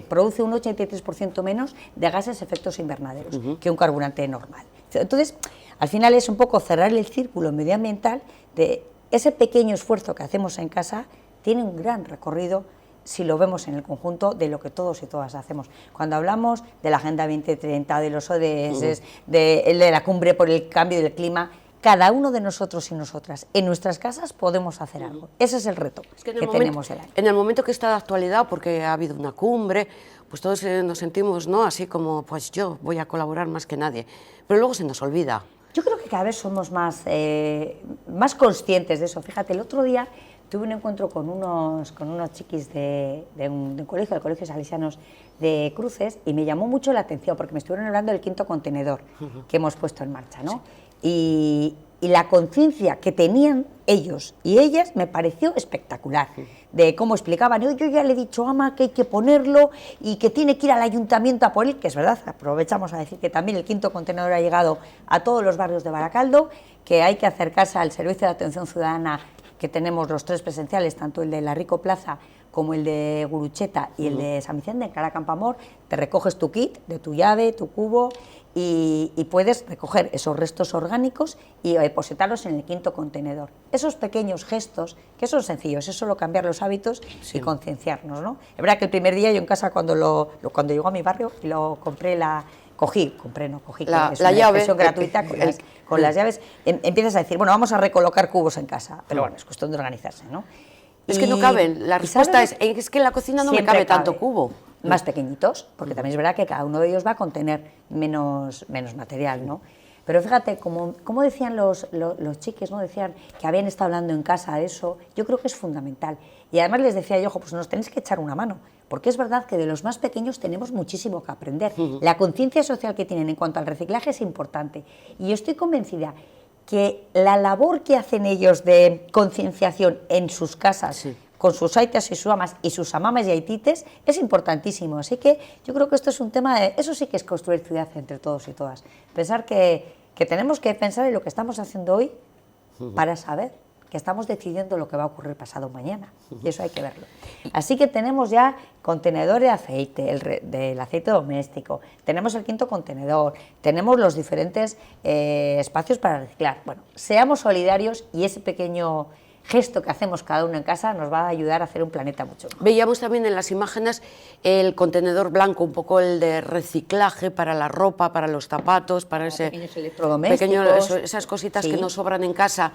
produce un 83% menos de gases efectos invernaderos que un carburante normal. Entonces, al final es un poco cerrar el círculo medioambiental de ese pequeño esfuerzo que hacemos en casa, tiene un gran recorrido si lo vemos en el conjunto de lo que todos y todas hacemos. Cuando hablamos de la Agenda 2030, de los ODS, de la Cumbre por el Cambio del Clima, cada uno de nosotros y nosotras, en nuestras casas podemos hacer algo. Ese es el reto que tenemos el año. En el momento que está de actualidad, porque ha habido una cumbre, pues todos nos sentimos, ¿no?, así como, pues yo voy a colaborar más que nadie, pero luego se nos olvida. Yo creo que cada vez somos más conscientes de eso. Fíjate, el otro día tuve un encuentro con unos chiquis de un colegio, del Colegio Salesianos de Cruces, y me llamó mucho la atención porque me estuvieron hablando del 5.º contenedor que hemos puesto en marcha, ¿no? Sí. Y la conciencia que tenían ellos y ellas me pareció espectacular, de cómo explicaban. Yo ya le he dicho a Ama que hay que ponerlo y que tiene que ir al ayuntamiento a por él, que es verdad, aprovechamos a decir que también el 5.º contenedor ha llegado a todos los barrios de Baracaldo, que hay que acercarse al servicio de atención ciudadana, que tenemos los 3 presenciales, tanto el de la Rico Plaza como el de Gurucheta y el de San Vicente, en Cara Campoamor. Te recoges tu kit de tu llave, tu cubo, y puedes recoger esos restos orgánicos y depositarlos en el 5.º contenedor. Esos pequeños gestos, que son sencillos, es solo cambiar los hábitos y concienciarnos, ¿no? Es verdad que el primer día yo en casa, cuando llegó a mi barrio, lo compré, cogí la es una llave gratuita con las llaves, empiezas a decir, bueno, vamos a recolocar cubos en casa, pero bueno, es cuestión de organizarse, ¿no? Es que no caben, la respuesta es que en la cocina no me cabe tanto cubo. Más pequeñitos, porque también es verdad que cada uno de ellos va a contener menos material, ¿no? Pero fíjate, como decían los chiques, ¿no? Decían que habían estado hablando en casa de eso, yo creo que es fundamental. Y además les decía yo, ojo, pues nos tenéis que echar una mano, porque es verdad que de los más pequeños tenemos muchísimo que aprender. La conciencia social que tienen en cuanto al reciclaje es importante. Y yo estoy convencida que la labor que hacen ellos de concienciación en sus casas, sí, con sus aitas y sus amas y sus amamas y aitites, es importantísimo. Así que yo creo que esto es un tema de... Eso sí que es construir ciudad entre todos y todas. Pensar que tenemos que pensar en lo que estamos haciendo hoy para saber que estamos decidiendo lo que va a ocurrir pasado mañana. Y eso hay que verlo. Así que tenemos ya contenedor de aceite, del aceite doméstico, tenemos el 5.º contenedor, tenemos los diferentes espacios para reciclar. Bueno, seamos solidarios y ese pequeño gesto que hacemos cada uno en casa nos va a ayudar a hacer un planeta mucho mejor. Veíamos también en las imágenes el contenedor blanco, un poco el de reciclaje para la ropa, para los zapatos, para ese pequeños electrodomésticos, esas cositas, sí, que nos sobran en casa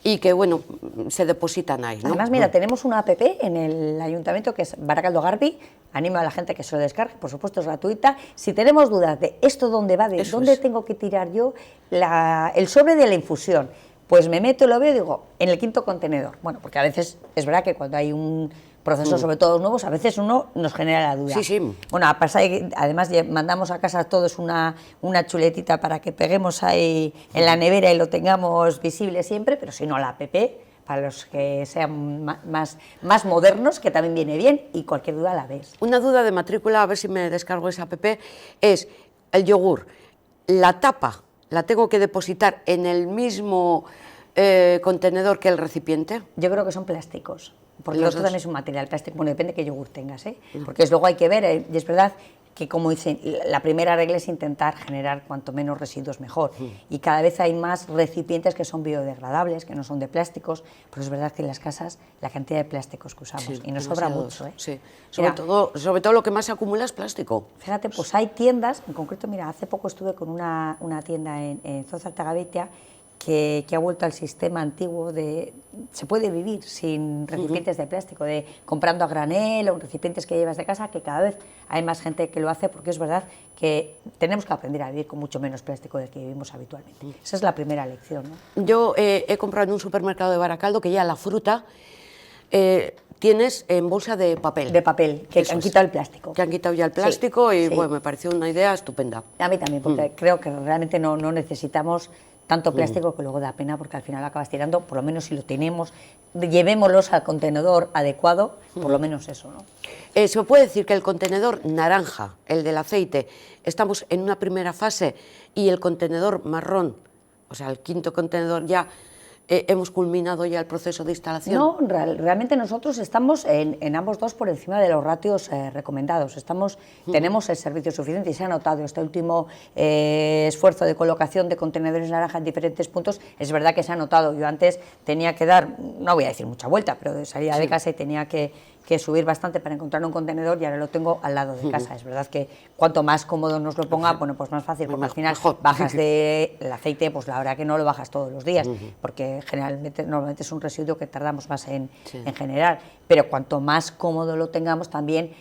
y que, bueno, se depositan ahí, ¿no? Además, mira, tenemos una app en el ayuntamiento que es Barakaldo Garbi. Animo a la gente que se lo descargue, por supuesto es gratuita. Si tenemos dudas de esto dónde va, de dónde tengo que tirar yo el sobre de la infusión, pues me meto, lo veo y digo, en el 5.º contenedor. Bueno, porque a veces es verdad que cuando hay un proceso, sobre todo nuevos, a veces uno nos genera la duda. Sí, sí. Bueno, además mandamos a casa a todos una chuletita para que peguemos ahí en la nevera y lo tengamos visible siempre, pero si no, la app, para los que sean más modernos, que también viene bien, y cualquier duda la ves. Una duda de matrícula, a ver si me descargo esa app, es el yogur, la tapa, ¿la tengo que depositar en el mismo contenedor que el recipiente? Yo creo que son plásticos, porque el otro también es un material plástico. Bueno, depende de qué yogur tengas, porque luego hay que ver, y es verdad que, como dicen, la primera regla es intentar generar cuanto menos residuos mejor, y cada vez hay más recipientes que son biodegradables, que no son de plásticos, pero es verdad que en las casas la cantidad de plásticos que usamos, y nos sobra mucho. Sí. Sobre todo lo que más se acumula es plástico. Fíjate, pues hay tiendas, en concreto, mira, hace poco estuve con una tienda en Zoza Altagabeitia, que ha vuelto al sistema antiguo de... Se puede vivir sin recipientes de plástico, de comprando a granel o recipientes que llevas de casa, que cada vez hay más gente que lo hace, porque es verdad que tenemos que aprender a vivir con mucho menos plástico del que vivimos habitualmente. Esa es la primera lección, ¿no? Yo he comprado en un supermercado de Baracaldo que ya la fruta tienes en bolsa de papel. De papel, que han quitado el plástico. Que han quitado ya el plástico, y bueno, me pareció una idea estupenda. A mí también, porque creo que realmente no necesitamos tanto plástico, que luego da pena, porque al final acabas tirando, por lo menos si lo tenemos, llevémoslos al contenedor adecuado, por lo menos eso, ¿no? Se puede decir que el contenedor naranja, el del aceite, estamos en una primera fase, y el contenedor marrón, o sea, el 5.º contenedor, ya hemos culminado ya el proceso de instalación. No, realmente nosotros estamos en ambos dos por encima de los ratios recomendados. Tenemos el servicio suficiente, y se ha notado este último esfuerzo de colocación de contenedores naranja en diferentes puntos. Es verdad que se ha notado. Yo antes tenía que dar, no voy a decir mucha vuelta, pero salía de casa y tenía que subir bastante para encontrar un contenedor, y ahora lo tengo al lado de casa. Es verdad que cuanto más cómodo nos lo ponga, bueno, pues más fácil, porque al final bajas el aceite, pues la verdad que no lo bajas todos los días, porque normalmente es un residuo que tardamos más en generar, pero cuanto más cómodo lo tengamos también,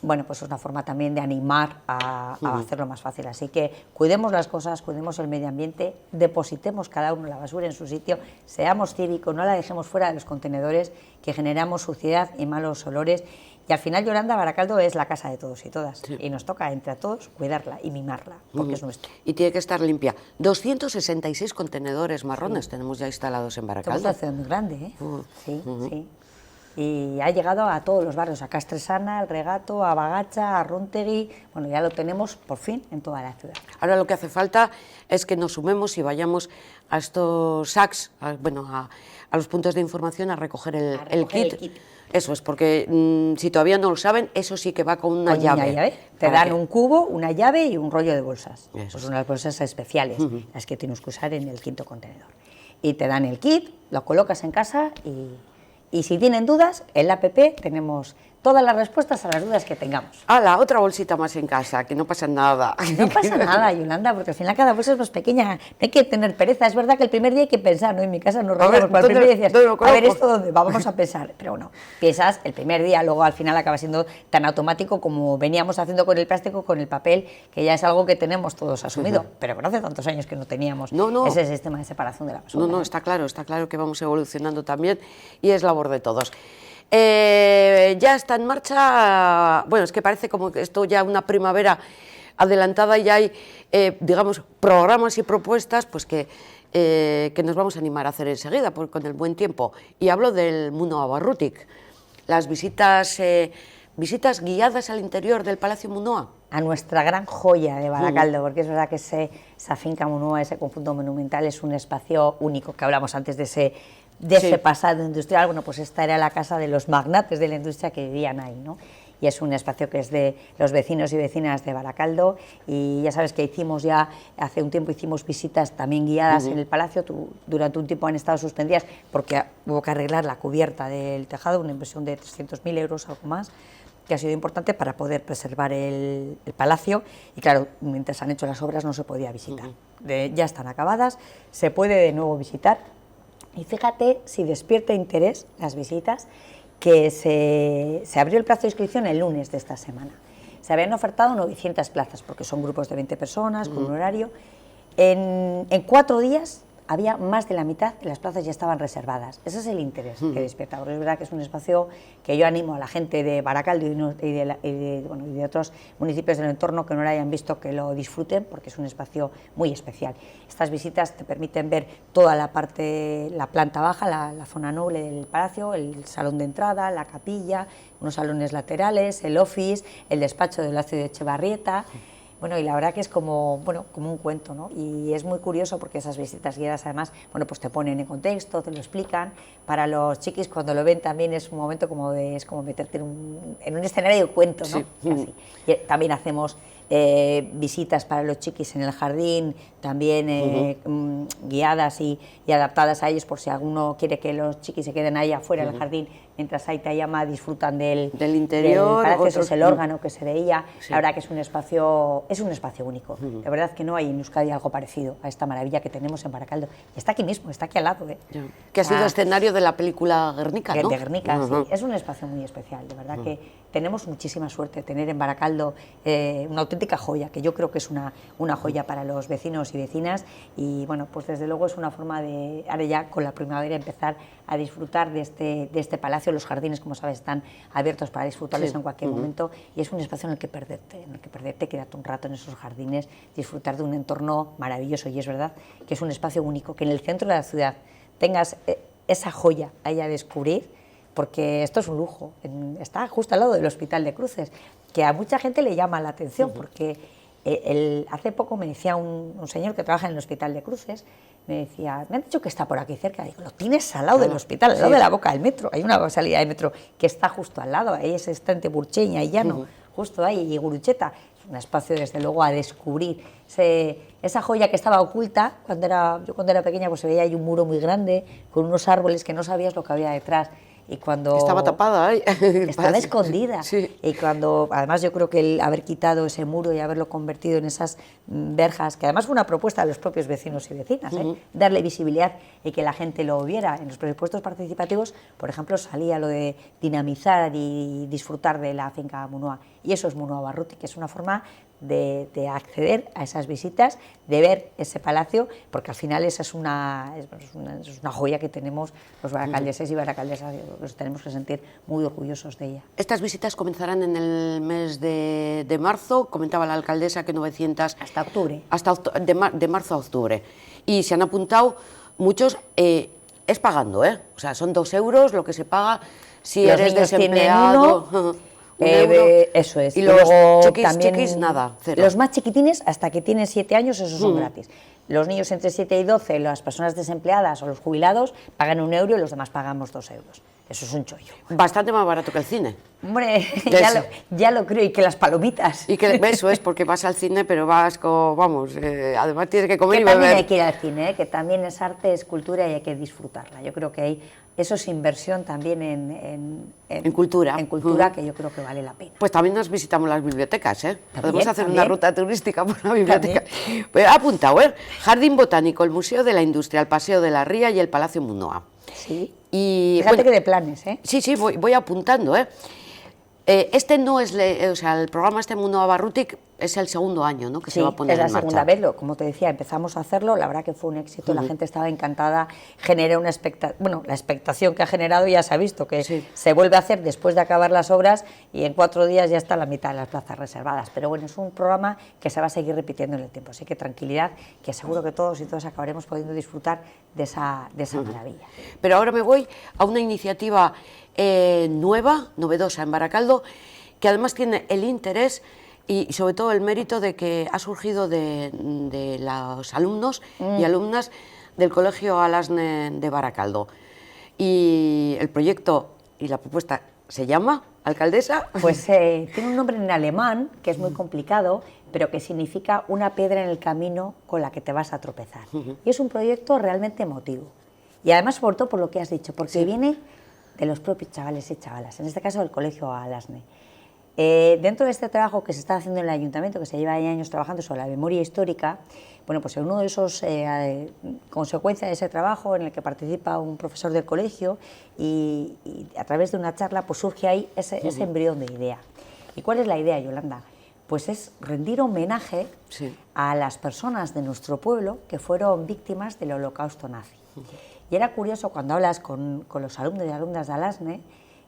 bueno, pues es una forma también de animar a hacerlo más fácil. Así que cuidemos las cosas, cuidemos el medio ambiente, depositemos cada uno la basura en su sitio, seamos cívicos, no la dejemos fuera de los contenedores, que generamos suciedad y malos olores. Y al final, Yolanda, Baracaldo es la casa de todos y todas, y nos toca entre todos cuidarla y mimarla, porque es nuestra. Y tiene que estar limpia. 266 contenedores marrones tenemos ya instalados en Baracaldo. Es una ciudad muy grande, ¿eh? Sí. Y ha llegado a todos los barrios, a Castresana, al Regato, a Bagacha, a Rontegui. Bueno, ya lo tenemos por fin en toda la ciudad. Ahora lo que hace falta es que nos sumemos y vayamos a estos SACs, a los puntos de información, a recoger el kit. Eso es, porque si todavía no lo saben, eso sí que va con una llave. Te dan un cubo, una llave y un rollo de bolsas. Pues unas bolsas especiales, las que tienes que usar en el 5.º contenedor. Y te dan el kit, lo colocas en casa, y si tienen dudas, en la app tenemos todas las respuestas a las dudas que tengamos. ¡Hala! Otra bolsita más en casa, que no pasa nada. No pasa nada, Yolanda, porque al final cada bolsa es más pequeña, no hay que tener pereza. Es verdad que el primer día hay que pensar, ¿no? En mi casa nos reíamos para el primer día y decías, a ver, ¿esto dónde? Vamos a pensar. Pero bueno, piensas el primer día, luego al final acaba siendo tan automático como veníamos haciendo con el plástico, con el papel, que ya es algo que tenemos todos asumido. Pero no hace tantos años que no teníamos ese sistema de separación de la basura. No, está claro que vamos evolucionando también y es labor de todos. Ya está en marcha, bueno, es que parece como que esto ya una primavera adelantada y ya hay, digamos, programas y propuestas pues que nos vamos a animar a hacer enseguida con el buen tiempo. Y hablo del Munoa Barrutik, las visitas guiadas al interior del Palacio Munoa. A nuestra gran joya de Baracaldo, porque es verdad que esa finca Munoa, ese conjunto monumental, es un espacio único, que hablamos antes de ese pasado industrial. Bueno, pues esta era la casa de los magnates de la industria que vivían ahí, ¿no? Y es un espacio que es de los vecinos y vecinas de Baracaldo, y ya sabes que hace un tiempo hicimos visitas también guiadas en el palacio. Durante un tiempo han estado suspendidas porque hubo que arreglar la cubierta del tejado, una inversión de 300.000 euros, algo más, que ha sido importante para poder preservar el palacio, y claro, mientras han hecho las obras no se podía visitar. Ya están acabadas, se puede de nuevo visitar, y fíjate si despierta interés las visitas, que se abrió el plazo de inscripción el lunes de esta semana. Se habían ofertado 900 plazas, porque son grupos de 20 personas, con un horario. En 4 días había más de la mitad de las plazas ya estaban reservadas. Ese es el interés que despierta, porque es verdad que es un espacio que yo animo a la gente de Baracaldo y de otros municipios del entorno que no lo hayan visto, que lo disfruten, porque es un espacio muy especial. Estas visitas te permiten ver toda la planta baja, la zona noble del palacio, el salón de entrada, la capilla, unos salones laterales, el office, el despacho del Horacio de Echevarrieta. Bueno, y la verdad que es como un cuento, ¿no? Y es muy curioso porque esas visitas guiadas, además, bueno, pues te ponen en contexto, te lo explican. Para los chiquis, cuando lo ven, también es un momento es como meterte en un escenario de cuento, ¿no? Así. Y también hacemos visitas para los chiquis en el jardín, también guiadas y adaptadas a ellos, por si alguno quiere que los chiquis se queden ahí afuera del jardín, mientras Aita y Ama disfrutan del interior, del palacio, es el órgano que se veía. La verdad que es un espacio único. La verdad que no hay en Euskadi algo parecido a esta maravilla que tenemos en Baracaldo. Y está aquí mismo, está aquí al lado. Que ha sido escenario de la película Guernica, ¿no? De Guernica, sí. Es un espacio muy especial, de verdad que tenemos muchísima suerte de tener en Baracaldo una auténtica joya, que yo creo que es una joya para los vecinos y vecinas. Y bueno, pues desde luego es una forma de, ahora ya con la primavera, empezar a disfrutar de este palacio. Los jardines, como sabes, están abiertos para disfrutarles en cualquier momento, y es un espacio en el que perderte, quedarte un rato en esos jardines, disfrutar de un entorno maravilloso. Y es verdad que es un espacio único, que en el centro de la ciudad tengas esa joya ahí a descubrir, porque esto es un lujo. Está justo al lado del Hospital de Cruces, que a mucha gente le llama la atención, porque hace poco me decía un señor que trabaja en el Hospital de Cruces, me decía, me han dicho que está por aquí cerca. Digo, lo tienes al lado del hospital, al lado de la boca del metro. Hay una salida de metro que está justo al lado, ahí está entre Burcheña y Llano, justo ahí, y Gurucheta. Es un espacio, desde luego, a descubrir. Esa joya que estaba oculta, yo cuando era pequeña, pues se veía ahí un muro muy grande, con unos árboles que no sabías lo que había detrás. Y cuando estaba tapada, estaba escondida. Sí. Y cuando, además, yo creo que el haber quitado ese muro y haberlo convertido en esas verjas, que además fue una propuesta de los propios vecinos y vecinas, darle visibilidad y que la gente lo viera. En los presupuestos participativos, por ejemplo, salía lo de dinamizar y disfrutar de la finca Munoa. Y eso es Munoa Barrutik, que es una forma de acceder a esas visitas, de ver ese palacio, porque al final esa es una joya que tenemos los baracaldeses y baracaldesas, nos tenemos que sentir muy orgullosos de ella. Estas visitas comenzarán en el mes de marzo, comentaba la alcaldesa que 900... Hasta octubre. De marzo a octubre. Y se han apuntado muchos, es pagando, o sea, son 2 euros lo que se paga si los eres desempleado. Eso es. Y los chiquis, nada, 0. Los más chiquitines, hasta que tienen 7 años, esos son gratis. Los niños entre 7 y 12, las personas desempleadas o los jubilados, pagan 1 euro y los demás pagamos 2 euros. eso es un chollo. Bastante más barato que el cine. Hombre, ya lo creo, y que las palomitas. Y que eso es, porque vas al cine, pero vas con, vamos, además tienes que comer que y beber. También hay que ir al cine, que también es arte, es cultura y hay que disfrutarla. Yo creo que eso es inversión también en cultura. En cultura, que yo creo que vale la pena. Pues también nos visitamos las bibliotecas, ¿eh? Podemos hacer también. una ruta turística por la biblioteca. Pues, apuntado, ¿eh? Jardín Botánico, el Museo de la Industria, el Paseo de la Ría y el Palacio Munoa. Sí. Y, fíjate bueno, que de planes, ¿eh? Sí, voy apuntando, ¿eh? Este no es, o sea, el programa Munoa Barrutic es el segundo año, ¿no?, que se va a poner en marcha. Es la segunda vez, como te decía, empezamos a hacerlo, la verdad que fue un éxito, la gente estaba encantada, generó una expectación, bueno, la expectación que ha generado ya se ha visto, que se vuelve a hacer después de acabar las obras y en 4 días ya está la mitad de las plazas reservadas, pero bueno, es un programa que se va a seguir repitiendo en el tiempo, así que tranquilidad, que seguro que todos y todas acabaremos pudiendo disfrutar de esa maravilla. Pero ahora me voy a una iniciativa nueva, novedosa en Baracaldo, que además tiene el interés y sobre todo el mérito de que ha surgido de los alumnos y alumnas del Colegio Alasne de Baracaldo. Y el proyecto y la propuesta se llama, alcaldesa... Pues tiene un nombre en alemán, que es muy complicado, pero que significa una piedra en el camino con la que te vas a tropezar. Y es un proyecto realmente emotivo. Y además, sobre todo por lo que has dicho, porque viene de los propios chavales y chavalas, en este caso del Colegio Alasne. Dentro de este trabajo que se está haciendo en el Ayuntamiento, que se lleva años trabajando sobre la memoria histórica, bueno, pues en uno de esos consecuencias de ese trabajo en el que participa un profesor del colegio y a través de una charla pues surge ahí ese embrión de idea. ¿Y cuál es la idea, Yolanda? Pues es rendir homenaje a las personas de nuestro pueblo que fueron víctimas del Holocausto nazi. Y era curioso cuando hablas con los alumnos y alumnas de Alasne,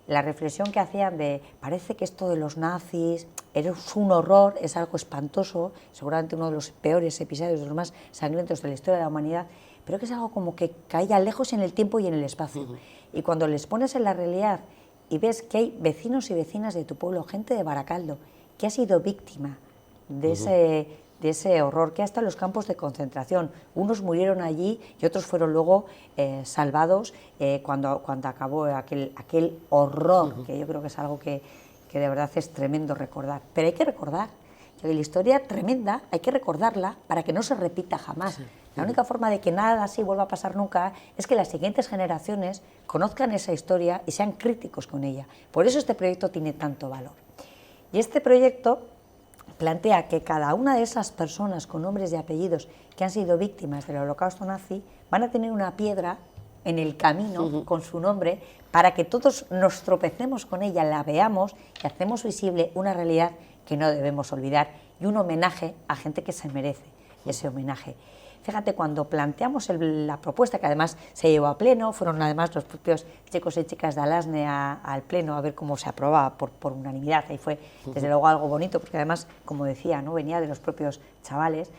la reflexión que hacían de, parece que esto de los nazis es un horror, es algo espantoso, seguramente uno de los peores episodios, de los más sangrientos de la historia de la humanidad, pero que es algo como que caía lejos en el tiempo y en el espacio. Y cuando les pones en la realidad y ves que hay vecinos y vecinas de tu pueblo, gente de Baracaldo, que ha sido víctima de ese horror, que hasta los campos de concentración, unos murieron allí y otros fueron luego salvados cuando acabó aquel horror, que yo creo que es algo que de verdad es tremendo recordar. Pero hay que recordar, que la historia tremenda hay que recordarla para que no se repita jamás. La única forma de que nada así vuelva a pasar nunca es que las siguientes generaciones conozcan esa historia y sean críticos con ella. Por eso este proyecto tiene tanto valor. Y este proyecto plantea que cada una de esas personas con nombres y apellidos que han sido víctimas del Holocausto nazi van a tener una piedra en el camino con su nombre para que todos nos tropecemos con ella, la veamos y hacemos visible una realidad que no debemos olvidar y un homenaje a gente que se merece ese homenaje. Fíjate, cuando planteamos la propuesta, que además se llevó a pleno, fueron además los propios chicos y chicas de Alasne al pleno a ver cómo se aprobaba por unanimidad, ahí fue desde luego algo bonito, porque además, como decía, ¿no?, venía de los propios chavales.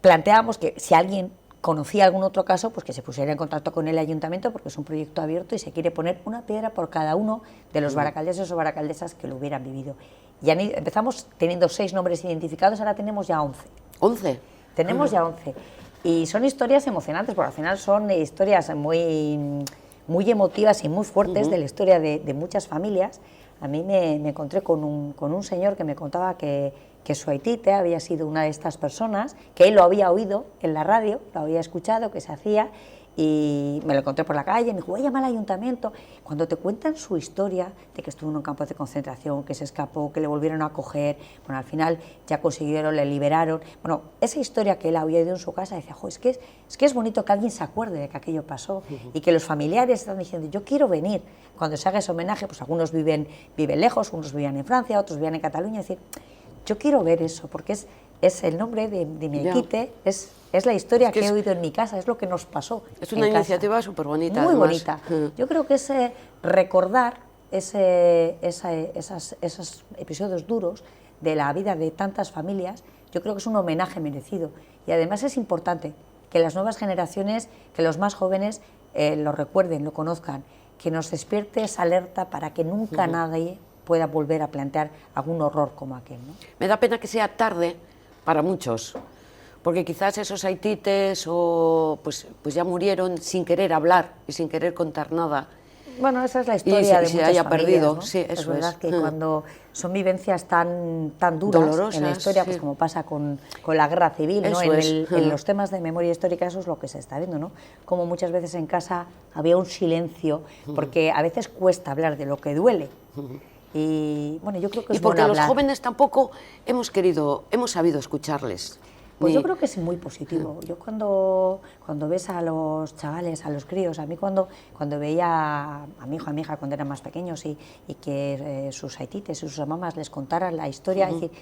Planteábamos que si alguien conocía algún otro caso, pues que se pusiera en contacto con el Ayuntamiento, porque es un proyecto abierto y se quiere poner una piedra por cada uno de los baracaldeses o baracaldesas que lo hubieran vivido. Y empezamos teniendo 6 nombres identificados, ahora tenemos ya 11. ¿11? Tenemos ya 11. Y son historias emocionantes, porque al final son historias muy emotivas y muy fuertes de la historia de muchas familias. A mí me encontré con un señor que me contaba que su aitite había sido una de estas personas, que él lo había oído en la radio, lo había escuchado, que se hacía, y me lo encontré por la calle, me dijo, voy a llamar al ayuntamiento. Cuando te cuentan su historia de que estuvo en un campo de concentración, que se escapó, que le volvieron a coger, bueno, al final ya consiguieron, le liberaron, bueno, esa historia que él había oído en su casa, decía, es que es bonito que alguien se acuerde de que aquello pasó y que los familiares están diciendo, yo quiero venir. Cuando se haga ese homenaje, pues algunos viven lejos, unos vivían en Francia, otros vivían en Cataluña, es decir, yo quiero ver eso, porque es el nombre de mi aitite, es la historia que he oído en mi casa, es lo que nos pasó. Es una iniciativa súper bonita. Muy bonita. Yo creo que ese recordar esos episodios duros de la vida de tantas familias, yo creo que es un homenaje merecido. Y además es importante que las nuevas generaciones, que los más jóvenes lo recuerden, lo conozcan, que nos despierte esa alerta para que nunca nadie pueda volver a plantear algún horror como aquel, ¿no? Me da pena que sea tarde para muchos, porque quizás esos aitites pues ya murieron sin querer hablar y sin querer contar nada, Bueno, esa es la historia de se muchas haya familias, perdido, ¿no? sí, eso es verdad es. que cuando son vivencias tan duras Dolorosas, en la historia, pues sí. como pasa con la guerra civil, ¿no? Eso es. En los temas de memoria histórica eso es lo que se está viendo, ¿no? Como muchas veces en casa había un silencio, porque a veces cuesta hablar de lo que duele. Y bueno, yo creo que es porque bueno los hablar. jóvenes tampoco hemos sabido escucharles. Pues yo creo que es muy positivo. Yo cuando ves a los chavales, a los críos, a mí cuando veía a mi hijo, a mi hija cuando eran más pequeños y que sus aitites, sus mamás les contaran la historia, es decir,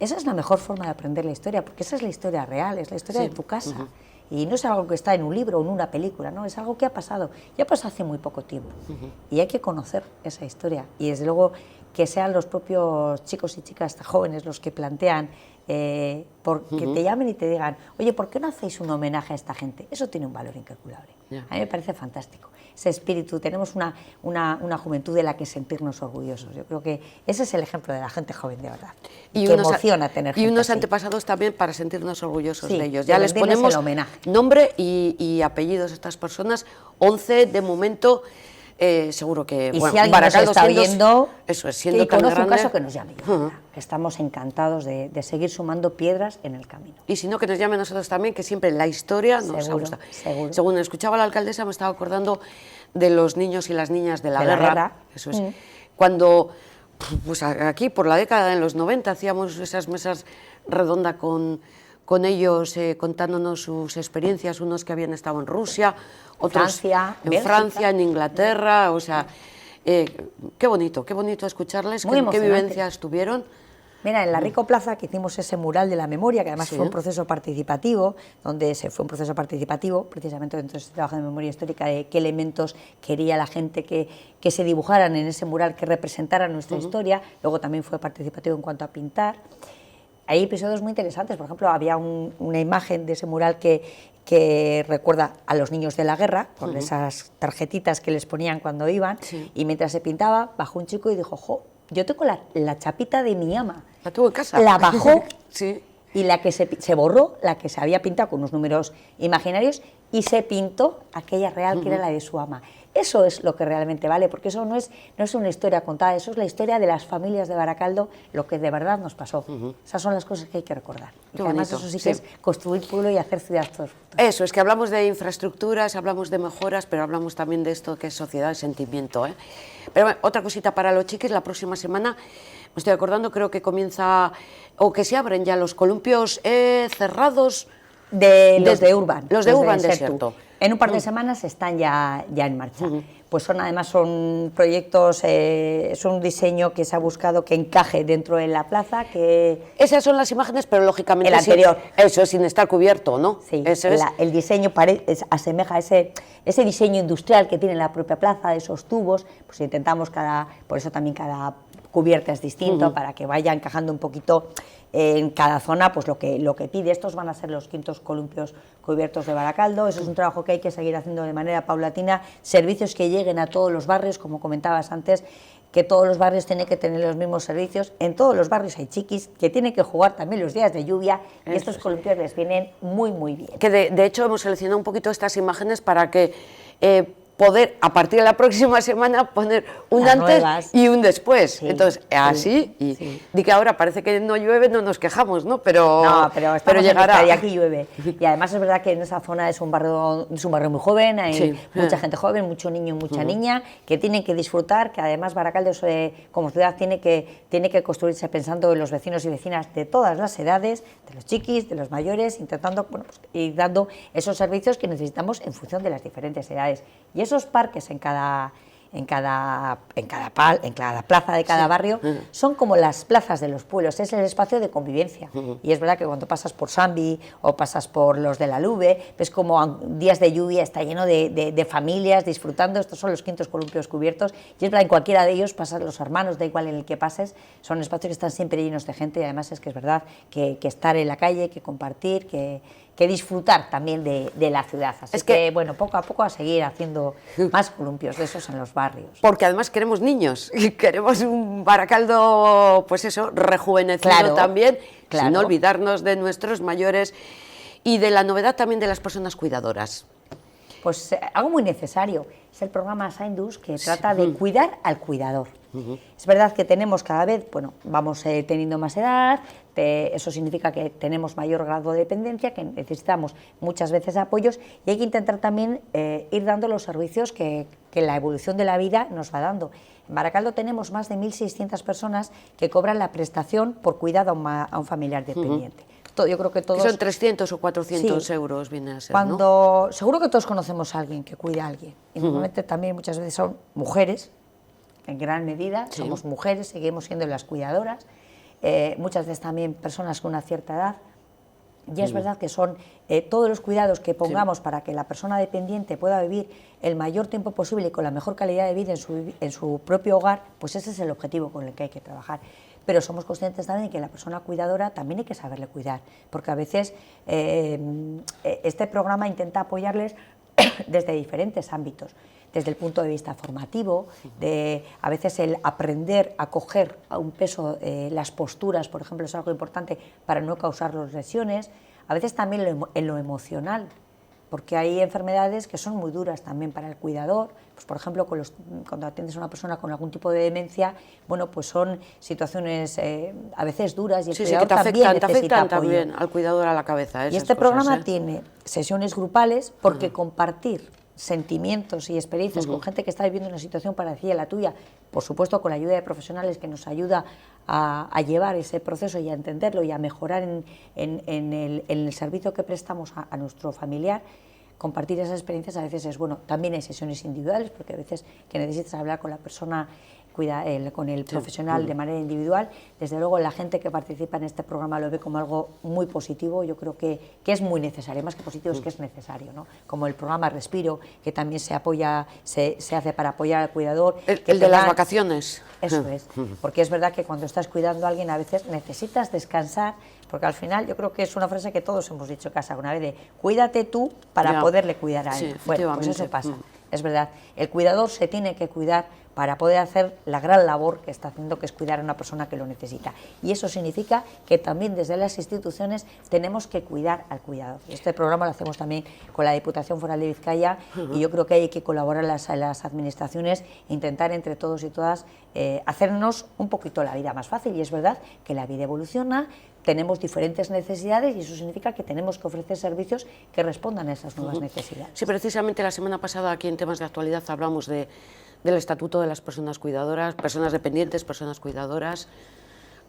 esa es la mejor forma de aprender la historia, porque esa es la historia real, es la historia de tu casa. Y no es algo que está en un libro o en una película, ¿no? Es algo que ha pasado. Ya pasó hace muy poco tiempo. Y hay que conocer esa historia. Y desde luego que sean los propios chicos y chicas jóvenes los que plantean, porque te llamen y te digan, oye, ¿por qué no hacéis un homenaje a esta gente? Eso tiene un valor incalculable. A mí me parece fantástico. Ese espíritu, tenemos una juventud de la que sentirnos orgullosos. Yo creo que ese es el ejemplo de la gente joven, de verdad. Y que emociona tener gente y unos así. antepasados también para sentirnos orgullosos Sí, de ellos. de Ya les rendirles ponemos el homenaje. nombre y apellidos a estas personas, 11 de momento. Seguro que y si alguien nos está oyendo, eso es, siendo que tan conoce grande, un caso, que nos llame. Que estamos encantados de seguir sumando piedras en el camino. y si no, que nos llame a nosotros también, que siempre la historia nos Seguro, gusta. seguro. Según escuchaba a la alcaldesa, me estaba acordando de los niños y las niñas de la guerra. Eso es. Cuando, pues aquí, por la década de los 90, hacíamos esas mesas redondas con ellos, contándonos sus experiencias, unos que habían estado en Rusia, otros en Francia, en Inglaterra, o sea, qué bonito escucharles, qué vivencias tuvieron. Mira, en la Rico Plaza, que hicimos ese mural de la memoria, que además fue un proceso participativo, precisamente dentro de este trabajo de memoria histórica, de qué elementos quería la gente que se dibujaran en ese mural, que representaran nuestra historia. Luego también fue participativo en cuanto a pintar. Hay episodios muy interesantes. Por ejemplo, había una imagen de ese mural que recuerda a los niños de la guerra, con esas tarjetitas que les ponían cuando iban, y mientras se pintaba, bajó un chico y dijo, jo, yo tengo la chapita de mi ama. ¿La tuvo en casa? La bajó sí. Y la que se borró, la que se había pintado con unos números imaginarios, y se pintó aquella real que era la de su ama. Eso es lo que realmente vale, porque eso no es una historia contada, eso es la historia de las familias de Baracaldo, lo que de verdad nos pasó. Esas son las cosas que hay que recordar. Y que además eso sí que es construir pueblo y hacer ciudad todos juntos. Eso, es que hablamos de infraestructuras, hablamos de mejoras, pero hablamos también de esto que es sociedad y sentimiento, ¿eh? Pero bueno, otra cosita para los chiquis, la próxima semana, me estoy acordando, creo que comienza, o que se abren ya los columpios cerrados. Los de Urban. Los de Urban Desierto. En un par de semanas están ya en marcha. Pues son proyectos, es un diseño que se ha buscado que encaje dentro de la plaza. Esas son las imágenes, pero lógicamente el anterior. Eso es sin estar cubierto, ¿no? Sí, el diseño asemeja a ese diseño industrial que tiene la propia plaza, de esos tubos. Pues intentamos por eso también cada cubierta es distinto, para que vaya encajando un poquito en cada zona pues lo que pide. Estos van a ser los quintos columpios cubiertos de Baracaldo. Eso es un trabajo que hay que seguir haciendo de manera paulatina, servicios que lleguen a todos los barrios, como comentabas antes, que todos los barrios tienen que tener los mismos servicios. En todos los barrios hay chiquis que tienen que jugar también los días de lluvia, y estos columpios les vienen muy, muy bien. Que de hecho hemos seleccionado un poquito estas imágenes para que poder, a partir de la próxima semana, poner un las antes nuevas. Y un después. Sí, entonces, así, di que ahora parece que no llueve, no nos quejamos, ¿no? Pero llegará. Y aquí llueve. Y además es verdad que en esa zona es un barrio muy joven, hay mucha gente joven, mucho niño y mucha niña, que tienen que disfrutar, que además Baracaldo como ciudad tiene que construirse pensando en los vecinos y vecinas de todas las edades, de los chiquis, de los mayores, intentando ir dando esos servicios que necesitamos en función de las diferentes edades. Y esos parques en cada plaza de cada barrio son como las plazas de los pueblos, es el espacio de convivencia. Y es verdad que cuando pasas por Sambi o pasas por los de la Lube, ves como días de lluvia está lleno de familias disfrutando. Estos son los quintos columpios cubiertos, y es verdad que en cualquiera de ellos pasan los hermanos, da igual en el que pases, son espacios que están siempre llenos de gente. Y además es que es verdad que estar en la calle, que compartir, que disfrutar también de la ciudad. Así es que, bueno, poco a poco a seguir haciendo más columpios de esos en los barrios. Porque además queremos niños, y queremos un Baracaldo, pues eso, rejuvenecido también, sin olvidarnos de nuestros mayores y de la novedad también de las personas cuidadoras. Pues algo muy necesario, es el programa Zainduz, que trata de cuidar al cuidador. Es verdad que tenemos cada vez, bueno, vamos teniendo más edad, eso significa que tenemos mayor grado de dependencia, que necesitamos muchas veces apoyos y hay que intentar también ir dando los servicios que la evolución de la vida nos va dando. En Baracaldo tenemos más de 1.600 personas que cobran la prestación por cuidado a un familiar dependiente. Yo creo que todos... Que son 300 o 400 euros, viene a ser, ¿no? Seguro que todos conocemos a alguien que cuida a alguien. Y normalmente también muchas veces son mujeres, en gran medida, somos mujeres, seguimos siendo las cuidadoras, muchas veces también personas con una cierta edad. Y es verdad que son todos los cuidados que pongamos para que la persona dependiente pueda vivir el mayor tiempo posible y con la mejor calidad de vida en su propio hogar, pues ese es el objetivo con el que hay que trabajar. Pero somos conscientes también de que la persona cuidadora también hay que saberle cuidar, porque a veces este programa intenta apoyarles desde diferentes ámbitos, desde el punto de vista formativo, a veces el aprender a coger a un peso las posturas, por ejemplo, es algo importante para no causar lesiones, a veces también en lo emocional, porque hay enfermedades que son muy duras también para el cuidador, pues por ejemplo cuando atiendes a una persona con algún tipo de demencia, bueno, pues son situaciones a veces duras y el cuidador también necesita apoyo. También al cuidador a la cabeza. Y este programa tiene sesiones grupales porque compartir sentimientos y experiencias con gente que está viviendo una situación parecida a la tuya, por supuesto con la ayuda de profesionales que nos ayuda a llevar ese proceso y a entenderlo y a mejorar en el servicio que prestamos a nuestro familiar. Compartir esas experiencias a veces es bueno. También hay sesiones individuales, porque a veces que necesitas hablar con la persona, con el profesional de manera individual. Desde luego la gente que participa en este programa lo ve como algo muy positivo. Yo creo que es muy necesario, más que positivo es que es necesario, ¿no? Como el programa Respiro, que también se hace para apoyar al cuidador. El de las vacaciones. Eso es, porque es verdad que cuando estás cuidando a alguien a veces necesitas descansar, porque al final yo creo que es una frase que todos hemos dicho en casa alguna vez, de cuídate tú para poderle cuidar a él. Bueno, pues eso pasa, es verdad. El cuidador se tiene que cuidar para poder hacer la gran labor que está haciendo, que es cuidar a una persona que lo necesita. Y eso significa que también desde las instituciones tenemos que cuidar al cuidador. Este programa lo hacemos también con la Diputación Foral de Vizcaya y yo creo que hay que colaborar las administraciones e intentar entre todos y todas hacernos un poquito la vida más fácil. Y es verdad que la vida evoluciona, tenemos diferentes necesidades y eso significa que tenemos que ofrecer servicios que respondan a esas nuevas necesidades. Sí, precisamente la semana pasada aquí en temas de actualidad hablamos del Estatuto de las Personas Cuidadoras, personas dependientes, personas cuidadoras.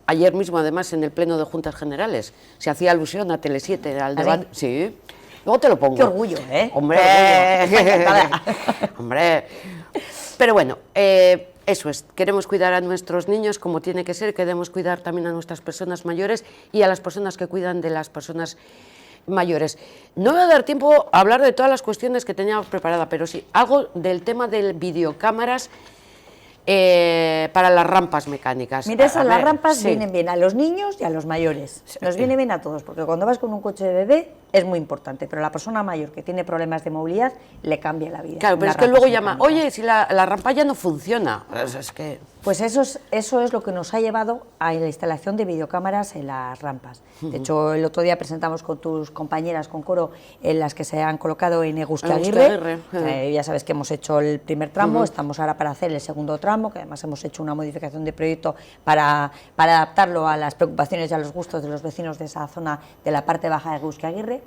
Ayer mismo, además, en el Pleno de Juntas Generales, se hacía alusión a Tele7, al debate. Sí. Luego te lo pongo. Qué orgullo, ¿eh? Hombre, hombre. Pero bueno, eso es, queremos cuidar a nuestros niños como tiene que ser, queremos cuidar también a nuestras personas mayores y a las personas que cuidan de las personas mayores. No me va a dar tiempo a hablar de todas las cuestiones que tenía preparada, pero sí, algo del tema de videocámaras para las rampas mecánicas. Mira, las rampas vienen bien a los niños y a los mayores, nos viene bien a todos, porque cuando vas con un coche de bebé es muy importante, pero a la persona mayor que tiene problemas de movilidad le cambia la vida. Claro, pero es que luego llama, oye, si la rampa ya no funciona, es que... Pues eso es lo que nos ha llevado a la instalación de videocámaras en las rampas. De hecho, el otro día presentamos con tus compañeras, con Coro, en las que se han colocado en Eguzki Aguirre. Ya sabes que hemos hecho el primer tramo, estamos ahora para hacer el segundo tramo, que además hemos hecho una modificación de proyecto para adaptarlo a las preocupaciones y a los gustos de los vecinos de esa zona de la parte baja de Eguzki Aguirre.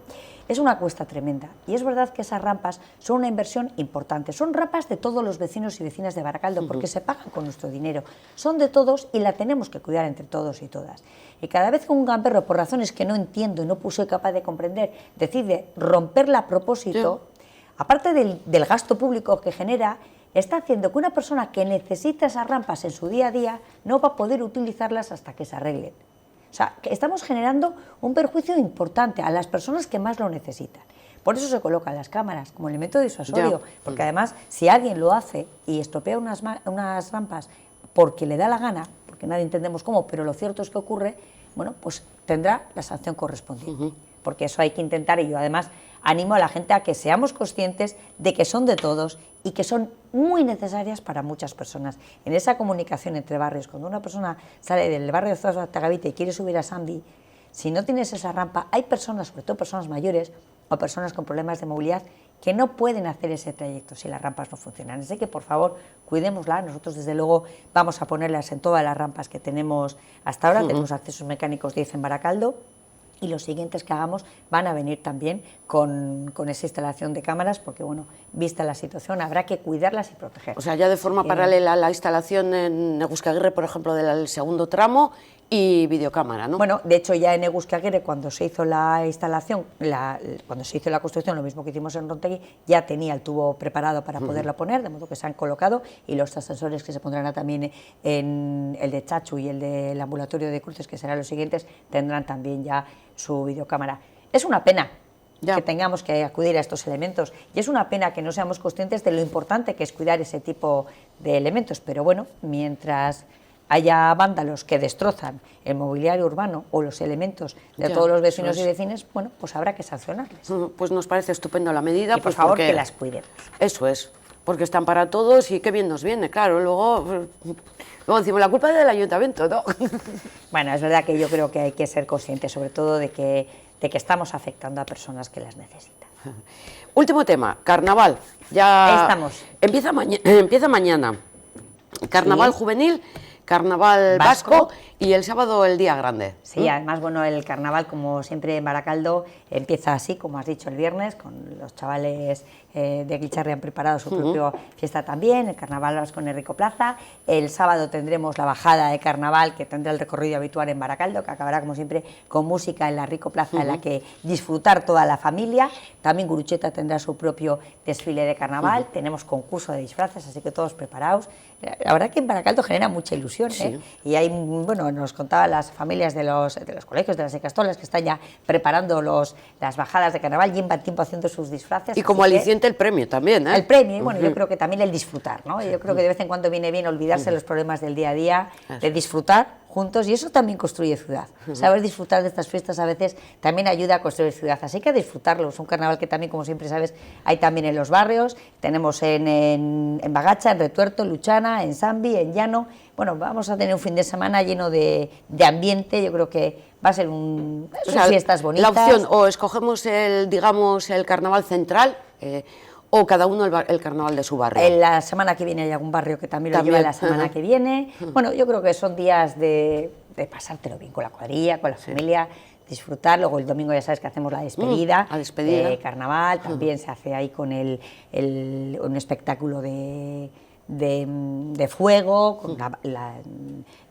Es una cuesta tremenda y es verdad que esas rampas son una inversión importante. Son rampas de todos los vecinos y vecinas de Baracaldo porque se pagan con nuestro dinero. Son de todos y la tenemos que cuidar entre todos y todas. Y cada vez que un gamberro, por razones que no entiendo y no soy capaz de comprender, decide romperla a propósito, aparte del gasto público que genera, está haciendo que una persona que necesita esas rampas en su día a día no va a poder utilizarlas hasta que se arreglen. O sea, que estamos generando un perjuicio importante a las personas que más lo necesitan. Por eso se colocan las cámaras como elemento disuasorio, porque además si alguien lo hace y estropea unas rampas porque le da la gana, porque nadie entendemos cómo, pero lo cierto es que ocurre, bueno, pues tendrá la sanción correspondiente. Porque eso hay que intentar y yo además animo a la gente a que seamos conscientes de que son de todos y que son muy necesarias para muchas personas. En esa comunicación entre barrios, cuando una persona sale del barrio de Zuazo-Tagabite y quiere subir a Sandy, si no tienes esa rampa, hay personas, sobre todo personas mayores o personas con problemas de movilidad, que no pueden hacer ese trayecto si las rampas no funcionan. Así que, por favor, cuidémosla. Nosotros, desde luego, vamos a ponerlas en todas las rampas que tenemos hasta ahora. Tenemos accesos mecánicos 10 en Baracaldo. Y los siguientes que hagamos van a venir también con esa instalación de cámaras, porque, bueno, vista la situación, habrá que cuidarlas y protegerlas. O sea, ya de forma paralela a la instalación en Egusquiaguirre, por ejemplo, del segundo tramo, y videocámara, ¿no? Bueno, de hecho, ya en Egusquiaguirre, cuando se hizo la instalación, cuando se hizo la construcción, lo mismo que hicimos en Rontegui, ya tenía el tubo preparado para poderlo poner, de modo que se han colocado, y los ascensores que se pondrán también en el de Chachu y el del ambulatorio de Cruces, que serán los siguientes, tendrán también ya su videocámara. Es una pena que tengamos que acudir a estos elementos, y es una pena que no seamos conscientes de lo importante que es cuidar ese tipo de elementos, pero bueno, mientras haya vándalos que destrozan el mobiliario urbano o los elementos de todos los vecinos y vecinas, bueno, pues habrá que sancionarles. Pues nos parece estupendo la medida. Y por favor, que las cuidemos. Eso es, porque están para todos y qué bien nos viene, claro. Luego decimos, la culpa es del ayuntamiento, ¿no? Bueno, es verdad que yo creo que hay que ser conscientes, sobre todo de que estamos afectando a personas que las necesitan. Último tema, carnaval. Ya ahí estamos. Empieza mañana. Carnaval juvenil, carnaval vasco y el sábado el día grande. Sí, además, bueno, el carnaval, como siempre en Baracaldo, empieza así, como has dicho, el viernes, con los chavales de Guicharri han preparado su propia fiesta también, el carnaval vasco en Rico Plaza. El sábado tendremos la bajada de carnaval, que tendrá el recorrido habitual en Baracaldo, que acabará, como siempre, con música en la Rico Plaza, en la que disfrutar toda la familia. También Gurucheta tendrá su propio desfile de carnaval, tenemos concurso de disfraces, así que todos preparados. La verdad que en Baracaldo genera mucha ilusión, y hay, bueno, nos contaban las familias de los colegios, de las Icastolas, que están ya preparando las bajadas de carnaval, llevan tiempo haciendo sus disfraces. Y como aliciente el premio también, ¿eh? El premio, bueno, yo creo que también el disfrutar, ¿no? Yo creo que de vez en cuando viene bien olvidarse los problemas del día a día, de disfrutar juntos, y eso también construye ciudad. Saber disfrutar de estas fiestas a veces también ayuda a construir ciudad, así que a disfrutarlo. Es un carnaval que también, como siempre sabes, hay también en los barrios, tenemos en Bagacha, en Retuerto, en Luchana, en Sambi, en Llano. Bueno, vamos a tener un fin de semana lleno de ambiente. Yo creo que va a ser son fiestas bonitas. La opción, o escogemos digamos, el carnaval central, o cada uno el carnaval de su barrio. En la semana que viene hay algún barrio que también lo lleva la semana que viene. Bueno, yo creo que son días de pasártelo bien con la cuadrilla, con la familia, disfrutar. Luego el domingo ya sabes que hacemos la despedida, de carnaval, también se hace ahí con un espectáculo de fuego, con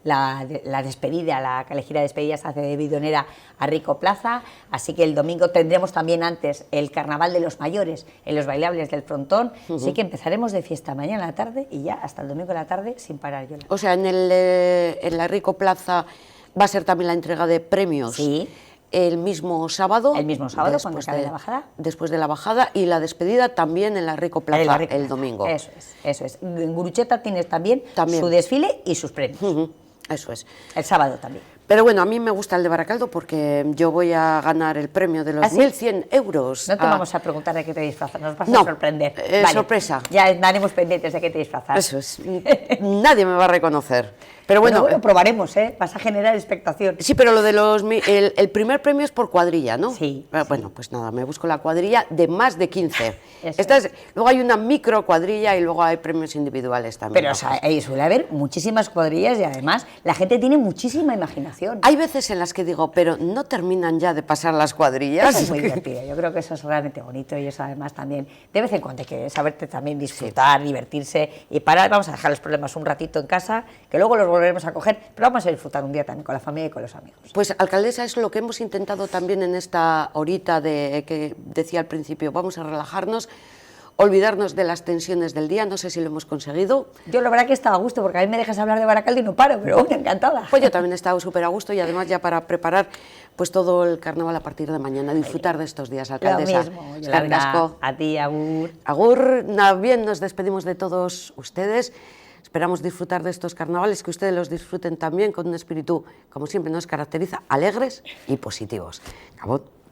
la despedida, la calejira de despedida se hace de Bidonera a Rico Plaza, así que el domingo tendremos también antes el carnaval de los mayores en los bailables del frontón, así que empezaremos de fiesta mañana a la tarde y ya hasta el domingo a la tarde sin parar. O sea, en la Rico Plaza va a ser también la entrega de premios. Sí. El mismo sábado. El mismo sábado, cuando acabe la bajada. Después de la bajada, y la despedida también en la Rico Plaza el domingo. Eso es. En Gurucheta tienes también su desfile y sus premios. Eso es. El sábado también. Pero bueno, a mí me gusta el de Baracaldo porque yo voy a ganar el premio de los 1.100 euros. No te vamos a preguntar de qué te disfrazas, nos vas a sorprender. Sorpresa. Ya estaremos pendientes de qué te disfrazas. Eso es. Nadie me va a reconocer. Pero bueno, probaremos, vas a generar expectación. Sí, pero lo de el primer premio es por cuadrilla, ¿no? Sí. Bueno, pues nada, me busco la cuadrilla de más de 15. Luego hay una micro cuadrilla y luego hay premios individuales también. Pero o sea, suele haber muchísimas cuadrillas y además la gente tiene muchísima imaginación. Hay veces en las que digo, pero no terminan ya de pasar las cuadrillas. Eso es muy divertido, yo creo que eso es realmente bonito, y eso además también, de vez en cuando hay que saberte también disfrutar, divertirse y parar. Vamos a dejar los problemas un ratito en casa, que luego los volveremos a coger, pero vamos a disfrutar un día también con la familia y con los amigos. Pues, alcaldesa, es lo que hemos intentado también en esta horita que decía al principio, vamos a relajarnos, olvidarnos de las tensiones del día. No sé si lo hemos conseguido. Yo la verdad que estaba a gusto, porque a mí me dejas hablar de Baracaldo y no paro, pero bueno, encantada. Pues yo también he estado súper a gusto, y además ya para preparar pues todo el carnaval a partir de mañana, disfrutar de estos días, alcaldesa. Lo mismo, Yolanda, a ti, agur. Agur, bien, nos despedimos de todos ustedes. Esperamos disfrutar de estos carnavales, que ustedes los disfruten también con un espíritu, como siempre nos caracteriza, alegres y positivos. Cabot.